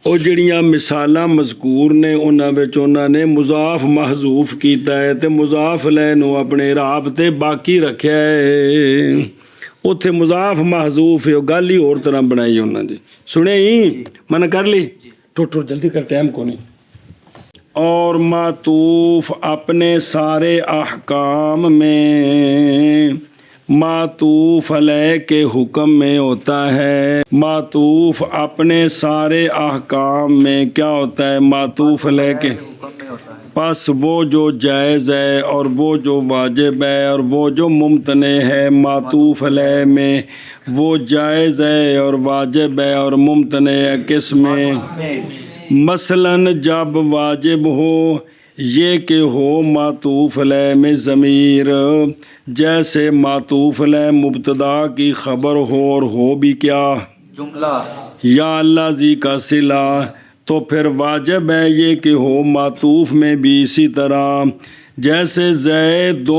ਉਹ ਜਿਹੜੀਆਂ ਮਿਸਾਲਾਂ ਮਜ਼ਕੂਰ ਨੇ ਉਹਨਾਂ ਵਿੱਚ ਉਹਨਾਂ ਨੇ ਮੁਜ਼ਾਫ ਮਹਜ਼ੂਫ ਕੀਤਾ ਹੈ ਤੇ ਮੁਜ਼ਾਫ ਲੈ ਨੂੰ ਆਪਣੇ ਰਾਬ ਤੇ ਬਾਕੀ ਰੱਖਿਆ ਹੈ। ਉੱਥੇ ਮੁਜ਼ਾਫ ਮਹਜ਼ੂਫ ਹੈ, ਉਹ ਗੱਲ ਹੀ ਹੋਰ ਤਰ੍ਹਾਂ ਬਣਾਈ ਉਹਨਾਂ ਦੀ। ਸੁਣੇ ਹੀ ਮਨ ਕਰ ਲਈ ਟੁੱਟ ਜਲਦੀ ਕਰ ਟਾਈਮ کو نہیں۔ اور معطوف اپنے سارے احکام میں معطوف علیہ کے حکم میں ہوتا ہے۔ معطوف اپنے سارے احکام میں کیا ہوتا ہے؟ معطوف علیہ کے حکم میں ہوتا ہے۔ پس وہ جو جائز ہے اور وہ جو واجب ہے اور وہ جو ممتنع ہے معطوف علیہ میں، وہ جائز ہے اور واجب ہے اور ممتنع ہے کس میں؟ مثلاً جب واجب ہو یہ کہ ہو معطوف علیہ میں ضمیر، جیسے معطوف علیہ مبتدا کی خبر ہو اور ہو بھی کیا؟ جملہ یا اللہ زی کا صلہ، تو پھر واجب ہے یہ کہ ہو معطوف میں بھی اسی طرح، جیسے زید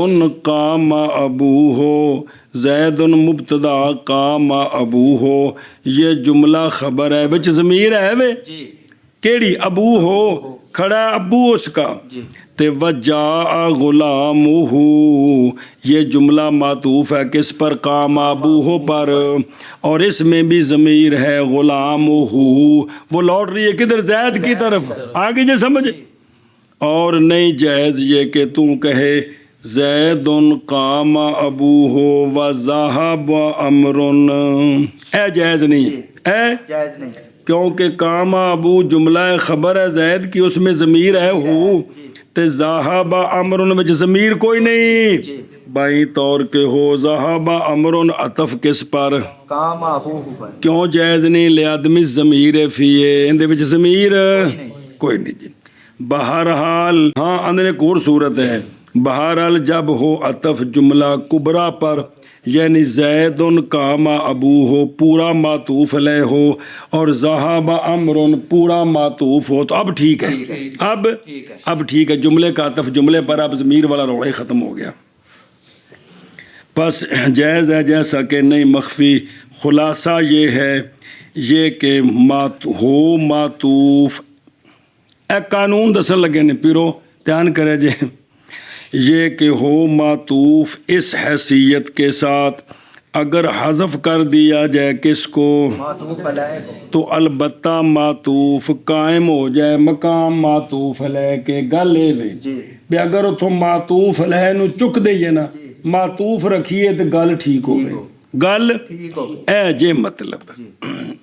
قام ابو ہو، زید مبتدا قام ابو ہو، یہ جملہ خبر ہے بچ ضمیر ہے وے جی کیڑی؟ ابو ہو، کھڑا ہے ابو اس کا، جی تے وجاء غلامہ، یہ جملہ معطوف ہے کس پر؟ قام ابوہ پر، اور اس میں بھی ضمیر ہے غلامہ، وہ لوٹ رہی ہے کدھر؟ زید کی طرف۔ آگے جو سمجھ، اور نہیں جائز یہ کہ تو کہے زید قام ابوہ وذہب عمر، اے جائز نہیں، اے جائز نہیں۔ کیونکہ کام ابو جملہ خبر ہے زید کی، اس میں ضمیر ہے ہو، تے ذہب امر میں ضمیر کوئی نہیں، بائیں طور کے ہو ذہب امر عطف کس پر؟ کام ابو پر۔ کیوں جائز نہیں؟ لآدمی ضمیر فیے، اندے وچ ضمیر کوئی نہیں جی۔ بہرحال ہاں اندر ایک اور صورت ہے، بہرحال جب ہو عطف جملہ کبرا پر، یعنی زید قام ابو ہو پورا معطوف علیہ ہو اور ذہب امر پورا معطوف ہو، تو اب ٹھیک ہے، اب ٹھیک ہے، جملے کا عطف جملے پر، اب ضمیر والا روڑا ہی ختم ہو گیا۔ پس جائز ہے جیسا کہ نہیں مخفی۔ خلاصہ یہ ہے یہ کہ ہو معطوف، اے قانون دسن لگے نے پیرو دھیان کرے جے، یہ کہ ہو معطوف اس حیثیت کے ساتھ اگر حذف کر دیا جائے کس کو؟ معطوف علیہ کو، تو البتہ معطوف قائم ہو جائے مقام معطوف علیہ کے۔ گل اے جی بھی اگر اتوں معطوف علیہ نو چک دئیے نا، معطوف رکھیے تو گل ٹھیک ہو گئی، گل ٹھیک ہو گئی۔ اے جے مطلب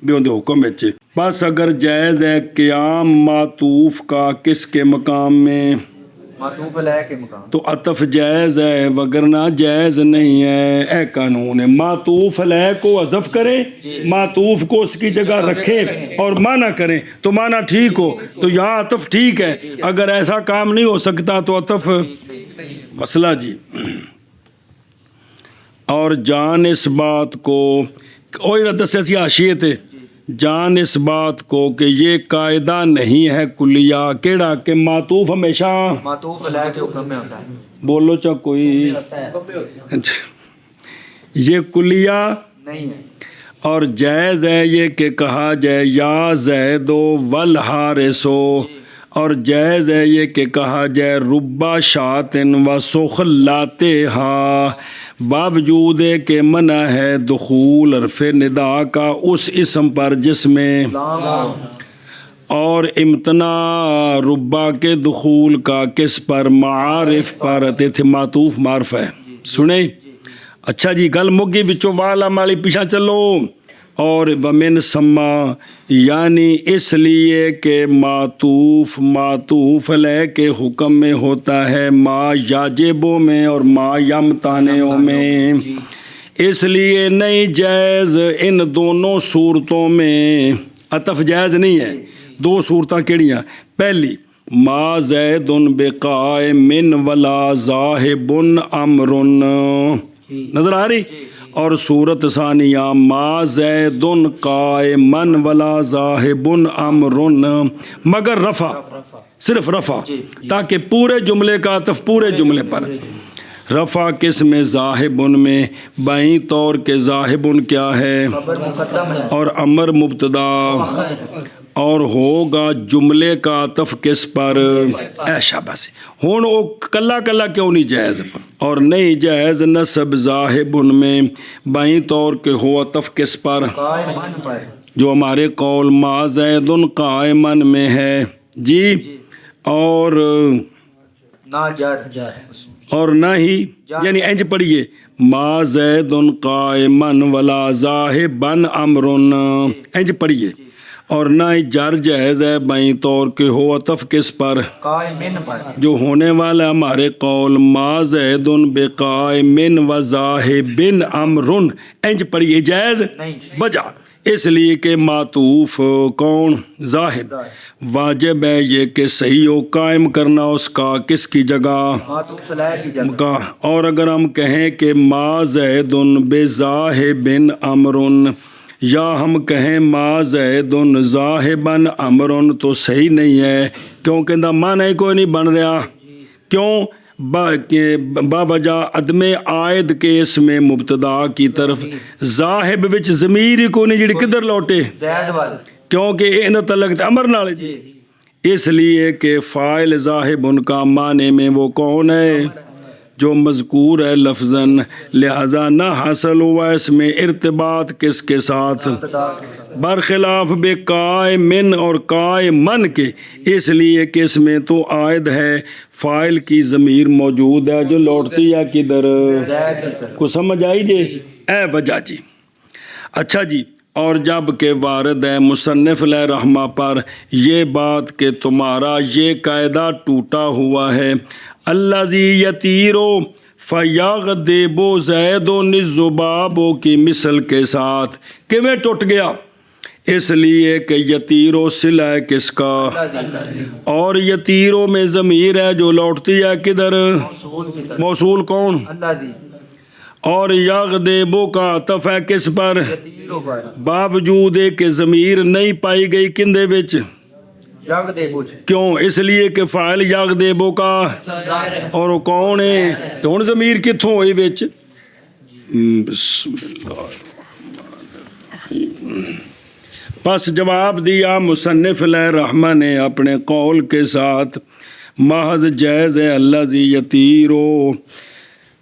بھی اندے حکم وچ۔ بس اگر جائز ہے قیام معطوف کا کس کے مقام میں؟ معطوف علیہ کے مقام، تو عطف جائز ہے، وگرنہ جائز نہیں ہے۔ اے قانون ہے، معطوف علیہ کو حذف کرے، معطوف کو اس کی جگہ رکھے اور معنی کریں تو معنی ٹھیک ہو، تو یہاں عطف ٹھیک ہے۔ اگر ایسا کام نہیں ہو سکتا تو عطف مسئلہ جی۔ اور جان اس بات کو دسے سی حاشیے تے، جان اس بات کو کہ یہ قاعدہ نہیں ہے کلیہ، کیڑا کہ معطوف ہمیشہ معطوف علیہ کے حکم میں ہوتا ہے۔ بولو چا کوئی، یہ کلیہ نہیں ہے۔ اور جائز ہے یہ کہ کہا جائے یا زیدو والحارسو، اور جائز ہے یہ کہ کہا جائے ربا شاتن و سخلاتے ہا، باوجود کہ منع ہے دخول حرف ندا کا اس اسم پر جس میں، اور امتناع ربا کے دخول کا کس پر؟ معارف پر، تھے معطوف معرف ہے۔ سنے اچھا جی، گل مگی بچوں والا مالی پیچھا چلو۔ اور ومن سما، یعنی اس لیے کہ معطوف علیہ کے حکم میں ہوتا ہے ما یاجبوں میں اور ما یمتانعوں میں، اس لیے نہیں جائز ان دونوں صورتوں میں، عطف جائز نہیں ہے۔ دو صورتیں کیڑیاں؟ پہلی ما زید بقائم ولا ذاہب امر، نظر آ رہی؟ اور صورت ثانیہ ما زیدن قائمن ولا ذاہبن امرن مگر رفع، صرف رفع، تاکہ پورے جملے کا عطف پورے جملے پر۔ رفع کس میں؟ ذاہبن میں، بائیں طور کے ذاہبن کیا ہے؟ خبر مقدم ہے اور امر مبتدا، اور ہوگا جملے کا عطف کس پر؟ شاباش۔ ہن وہ کلا کلا کیوں نہیں جائز؟ اور نہیں جائز نصب ذاہبن میں، بائیں طور کے ہو عطف کس پر؟ قائمن پر، جو ہمارے قول ما زیدن قائمن میں ہے جی، اور نہ جر اور نہ ہی، یعنی انج پڑھیے ما زیدن قائمن ولا ذاہبن امرن، انج پڑھیے، اور نہ ہی جر جائز ہے بائیں طور کے ہو عطف کس پر؟ قائمن پر، جو ہونے والا ہمارے قول ما زیدن بقائمن و ذاہبن امرن، انج پڑھیے جائز نہیں، بجا، اس لیے کہ معطوف کون؟ ذاہب، واجب ہے یہ کہ صحیح ہو قائم کرنا اس کا کس کی جگہ؟ معطوف علیہ کی جگہ۔ کا۔ اور اگر ہم کہیں کہ ما زیدن بذاہبن امرن، یا ہم کہیں ما زیدن ذاہبن امرن، تو صحیح نہیں ہے، کیونکہ دا معنی کوئی نہیں بن رہا۔ کیوں؟ با وجہ عدم عائد کے اس میں مبتدا کی طرف ذاہب وچ ضمیر ہی کوئی نہیں جڑی کدھر لوٹے، زید وال، کیونکہ یہ نہ تعلق امر نال جی، اس لیے کہ فاعل ذاہب ان کا معنی میں وہ کون ہے؟ جو مذکور ہے لفظاً، لہذا نہ حاصل ہوا اس میں ارتباط کس کے ساتھ؟ برخلاف بے قائمن اور قائمن کے، اس لیے کہ اس میں تو عائد ہے، فاعل کی ضمیر موجود ہے جو لوٹتی ہے کدھر؟ زید کی طرف۔ کو سمجھ آئی جی؟ اے وجہ جی۔ اچھا جی، اور جب کہ وارد ہے مصنف علیہ رحمہ پر یہ بات کہ تمہارا یہ قاعدہ ٹوٹا ہوا ہے، الذی یطیرو فیغضب زید الذباب کی مثل کے ساتھ، کیویں ٹوٹ گیا؟ اس لیے کہ یطیرو صلہ ہے کس کا؟ اور یطیرو میں ضمیر ہے جو لوٹتی ہے کدھر؟ موصول کون؟ اللہ جی، اور یغضب کا عطف ہے کس پر؟ یتیرو پر، باوجود کہ ضمیر نہیں پائی گئی کندے وچ، جگ دے بوجھ، کیوں؟ اس لیے کہ فاعل یغضب کا، اور وہ کون ہے؟ تو ہن ضمیر کتھوں ہوئی وچ؟ بسم اللہ پس جواب دیا مصنف علیہ رحمہ نے اپنے قول کے ساتھ، محض جائز ہے الذی یطیرو،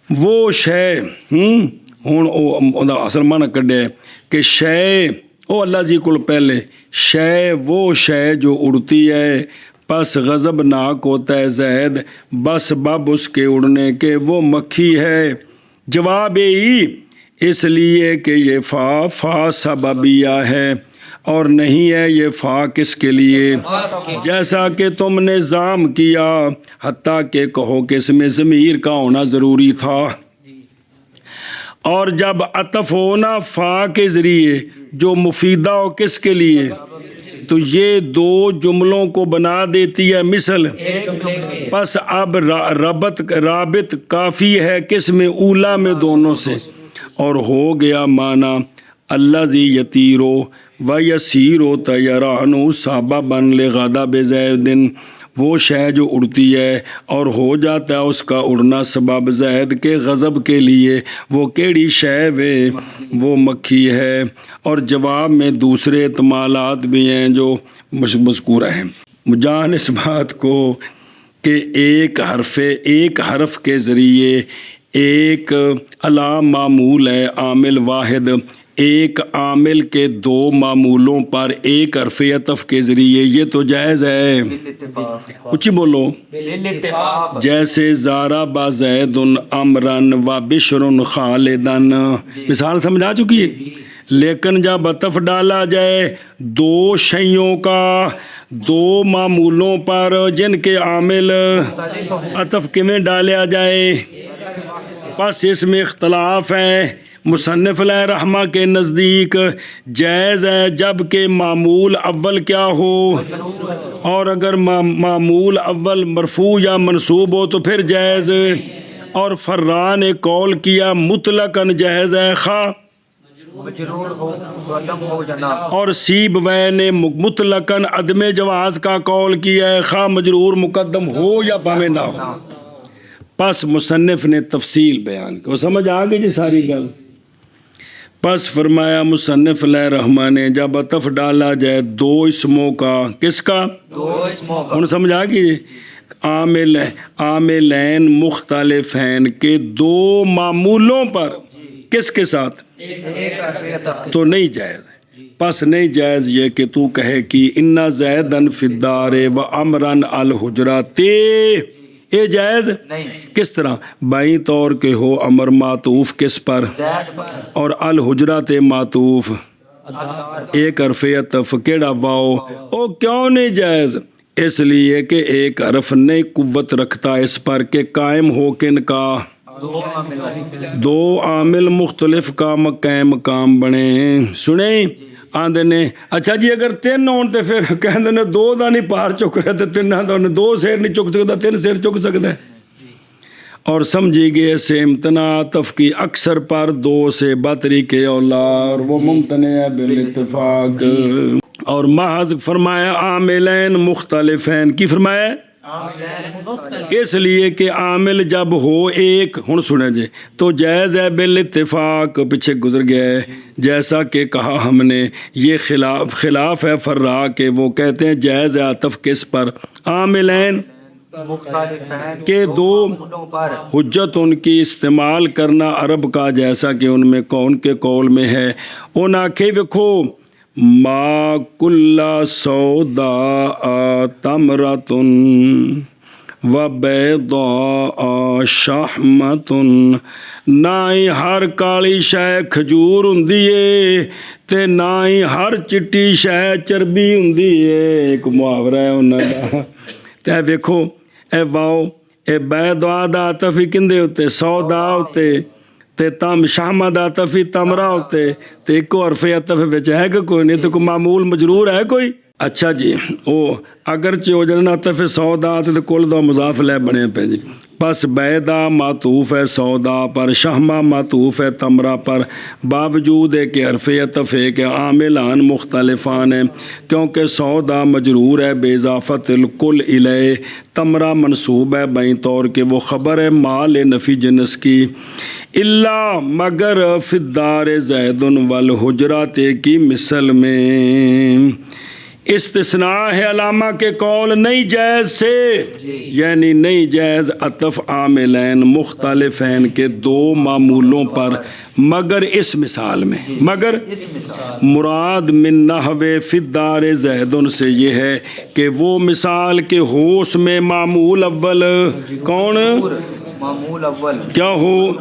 وہ شے، ہوں اصل معنی کڈے کہ شے، او اللہ جی کو پہلے شے، وہ شے جو اڑتی ہے، پس غضب ناک ہوتا ہے زید بس بب اس کے اڑنے کے، وہ مکھی ہے۔ جواب یہی، اس لیے کہ یہ فا سببیہ ہے، اور نہیں ہے یہ فا کس کے لیے؟ جیسا کہ تم نے ظام کیا، حتیٰ کہ کہو کہ اس میں ضمیر کا ہونا ضروری تھا، اور جب عطف ہونا فا کے ذریعے جو مفیدہ ہو کس کے لیے، تو یہ دو جملوں کو بنا دیتی ہے مثل، پس اب رابط کافی ہے کس میں؟ اولا میں دونوں سے، اور ہو گیا معنی الذی یطیرو و یسیرو طیران سببا لغضب زید، وہ شے جو اڑتی ہے اور ہو جاتا ہے اس کا اڑنا سبب زید کے غضب کے لیے، وہ کیڑی شے وے؟ وہ مکھی ہے۔ اور جواب میں دوسرے احتمالات بھی ہیں جو مذکورہ ہیں، جان اس بات کو کہ ایک حرف کے ذریعے ایک علام معمول ہے عامل واحد، ایک عامل کے دو معمولوں پر ایک حرف عطف کے ذریعے، یہ تو جائز ہے، کچھ بولو، جیسے ضرب زید عمرا و بشر خالدا، مثال سمجھا چکی ہے۔ لیکن جب عطف ڈالا جائے دو شیوں کا دو معمولوں پر جن کے عامل عطف کیویں ڈالیا جائے، پس اس میں اختلاف ہے۔ مصنف علیہ رحمہ کے نزدیک جائز ہے جب کہ معمول اول کیا ہو، اور اگر معمول اول مرفوع یا منصوب ہو تو پھر جائز، اور فرا نے قول کیا مطلقاً جائز ہے خواہ مجرور ہو مقدم ہو جنا اور سیبویہ نے مطلقاً عدم جواز کا قول کیا ہے خواہ مجرور مقدم ہو یا بھاویں نہ ہو. پس مصنف نے تفصیل بیان کی. وہ سمجھ آ گئی جی ساری گل. پس فرمایا مصنف علیہ رحمٰن نے جب عطف ڈالا جائے دو اسموں کا کس کا دو اسموں کا ہن سمجھ آ گئی. عاملین مختلفین کے دو معمولوں پر کس کے ساتھ ایک حرف عطف تو نہیں جائز ہے. پس نہیں جائز یہ کہ تو کہے کہ انا زیدن فی الدار و امرن الحجرات. یہ جائز نہیں کس طرح بائیں طور کے ہو امر معطوف کس پر زید پر اور الحجرات معطوف ادار ایک حرف عطف کیڑا واو او کیوں نہیں جائز. اس لیے کہ ایک حرف نہیں قوت رکھتا اس پر کہ قائم ہو کن کا دو عامل دو عامل مختلف کا مقام بنے. سنیں آندے نے اچھا جی اگر تین ہون تے پھر کہندے نے دو دا نہیں پار چک رہے تے تیناں دا دو سیر نہیں چک سکتا تین سیر چک سکتا ہے. اور سمجھی گئے سے امتناع عطف کی اکثر پر دو سے بطری کے اولا اور وہ ممتنع ہے بالاتفاق. اور محض فرمایا عاملین مختلفین کی فرمایا اس لیے کہ عامل جب ہو ایک ہن سنیں جی تو جائز ہے بالاتفاق. پیچھے گزر گیا ہے جیسا کہ کہا ہم نے یہ خلاف ہے فرا کہ وہ کہتے ہیں جائز ہے عطف کس پر عاملین مختلفین کے دو معمولوں پر حجت ان کی استعمال کرنا عرب کا جیسا کہ ان میں کون کے قول میں ہے. ان آنکھیں وکھو ما کل سودا تمرتن و بیضاء شحمتن. نہ ہی ہر کالی شے کھجور ہوندی ہے تے نہ ہی ہر چٹی شے چربی ہوندی ہے. ایک محاورہ ہے انہاں دا. تے ویکھو اے واؤ اے بیضاء دا عطف کندے ہوتے سودا ہوتے تے تم شامہ دا عطف تمرا ہوتے تے ایک حرف عطف وچ ہے کہ کوئی نہیں تو کوئی معمول مجرور ہے کوئی. اچھا جی او اگرچہ ہو جانا عطف سودا تے کل دا مضاف لے بنے پہ جی. پس بیدا معطوف ہے سودا پر شہمہ معطوف ہے تمرا پر باوجود ہے کہ حرف عطف ہے کہ عاملان مختلفان ہیں کیونکہ سودا مجرور ہے بے اضافت الکل الیہ تمرا منصوب ہے بائیں طور کہ وہ خبر ہے مال نفی جنس کی. اللہ مگر فی الدار زید والحجرات کی مثل میں استثناء ہے علامہ کے قول نہیں جائز سے یعنی نہیں جائز عطف عاملین مختلفین کے دو معمولوں پر مگر اس مثال میں مگر مراد من نحو فی الدار زیدن سے یہ ہے کہ وہ مثال کے ہوش میں معمول اول کون معمول اول کیا ہو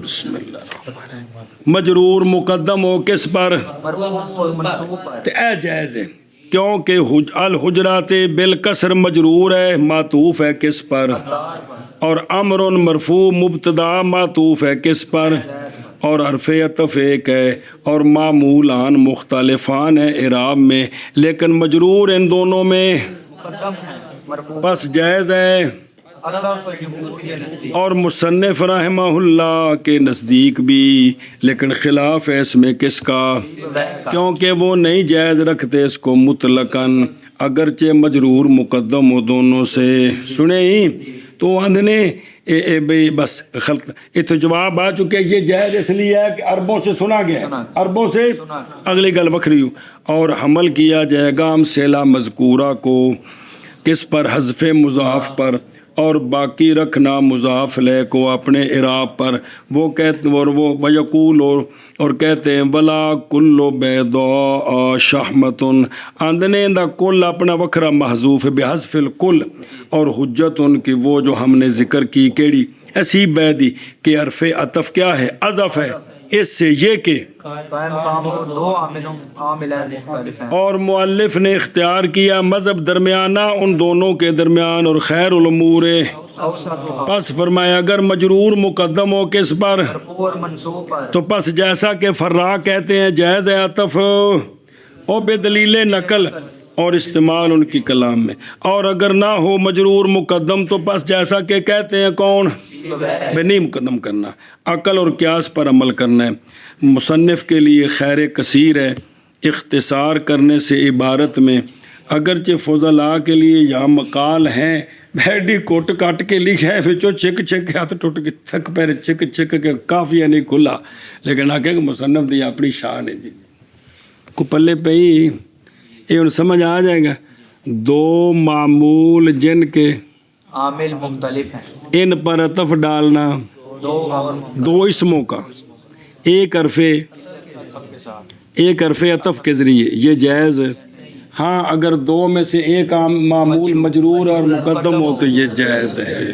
بسم اللہ مجرور مقدم ہو کس پر مرفوع اور منصوب پر تے اے جائز ہے کیونکہ الحجرات بالکسر مجرور ہے معطوف ہے کس پر اور امر مرفوع مبتدا معطوف ہے کس پر اور حرف عطف ایک ہے اور معمولان مختلفان ہیں اعراب میں لیکن مجرور ان دونوں میں مقدم ہے مرفوع پس جائز ہے. عطف جمہور کے نزدیک اور مصنف رحمہ اللہ کے نزدیک بھی لیکن خلاف ہے اس میں کس کا کیونکہ وہ نہیں جائز رکھتے اس کو مطلقاً اگرچہ مجرور مقدم ہو دونوں سے. سنیں ہی تو آندھنے بھئی بس خلق اتو جواب آ چکے یہ جائز اس لیے ہے کہ عربوں سے سنا گیا عربوں سے اگلی گل بکری ہو اور حمل کیا جائے گا ہم سیلا مذکورہ کو کس پر حذف مضاف پر اور باقی رکھنا مضاف لے کو اپنے اعراب پر. وہ کہتے اور وہ ویقول اور کہتے ہیں ولا کلو بیضاء شحمتن آندنے دا کل اپنا وکھرا محذوف ہے بحذف الکل اور حجت ان کی وہ جو ہم نے ذکر کی کیڑی ایسی بیدی کہ حرف عطف کیا ہے اضف ہے اس سے یہ کہ قائم مقام ہو دو عاملین مختلف ہیں اور مؤلف نے اختیار کیا مذہب درمیانہ ان دونوں کے درمیان اور خیر الامور اوسط پس فرمایا اگر مجرور مقدم ہو کس پر مرفوع اور منصوب پر تو پس جیسا کہ فرا کہتے ہیں جائز ہے عطف او بے دلیل نقل اور استعمال ان کی کلام میں. اور اگر نہ ہو مجرور مقدم تو بس جیسا کہ کہتے ہیں کون بے نہیں مقدم کرنا. عقل اور قیاس پر عمل کرنا ہے. مصنف کے لیے خیر کثیر ہے اختصار کرنے سے عبارت میں. اگرچہ فضلاء کے لیے یہاں مقال ہیں بھیڑی کوٹ کاٹ کے لکھا ہے پھر چک چک ہاتھ ٹوٹ کے تھک پیر چک چک کے کافی نہیں کھلا لیکن آ کہ مصنف دی اپنی شان ہے جی کو پلے پہ ہی یہ ان سمجھ آ جائے گا. دو معمول جن کے عامل مختلف ہیں ان پر عطف ڈالنا دو اسموں کا ایک حرف عطف کے ذریعے یہ جائز ہے. ہاں اگر دو میں سے ایک معمول مجرور اور مقدم ہو تو یہ جائز ہے.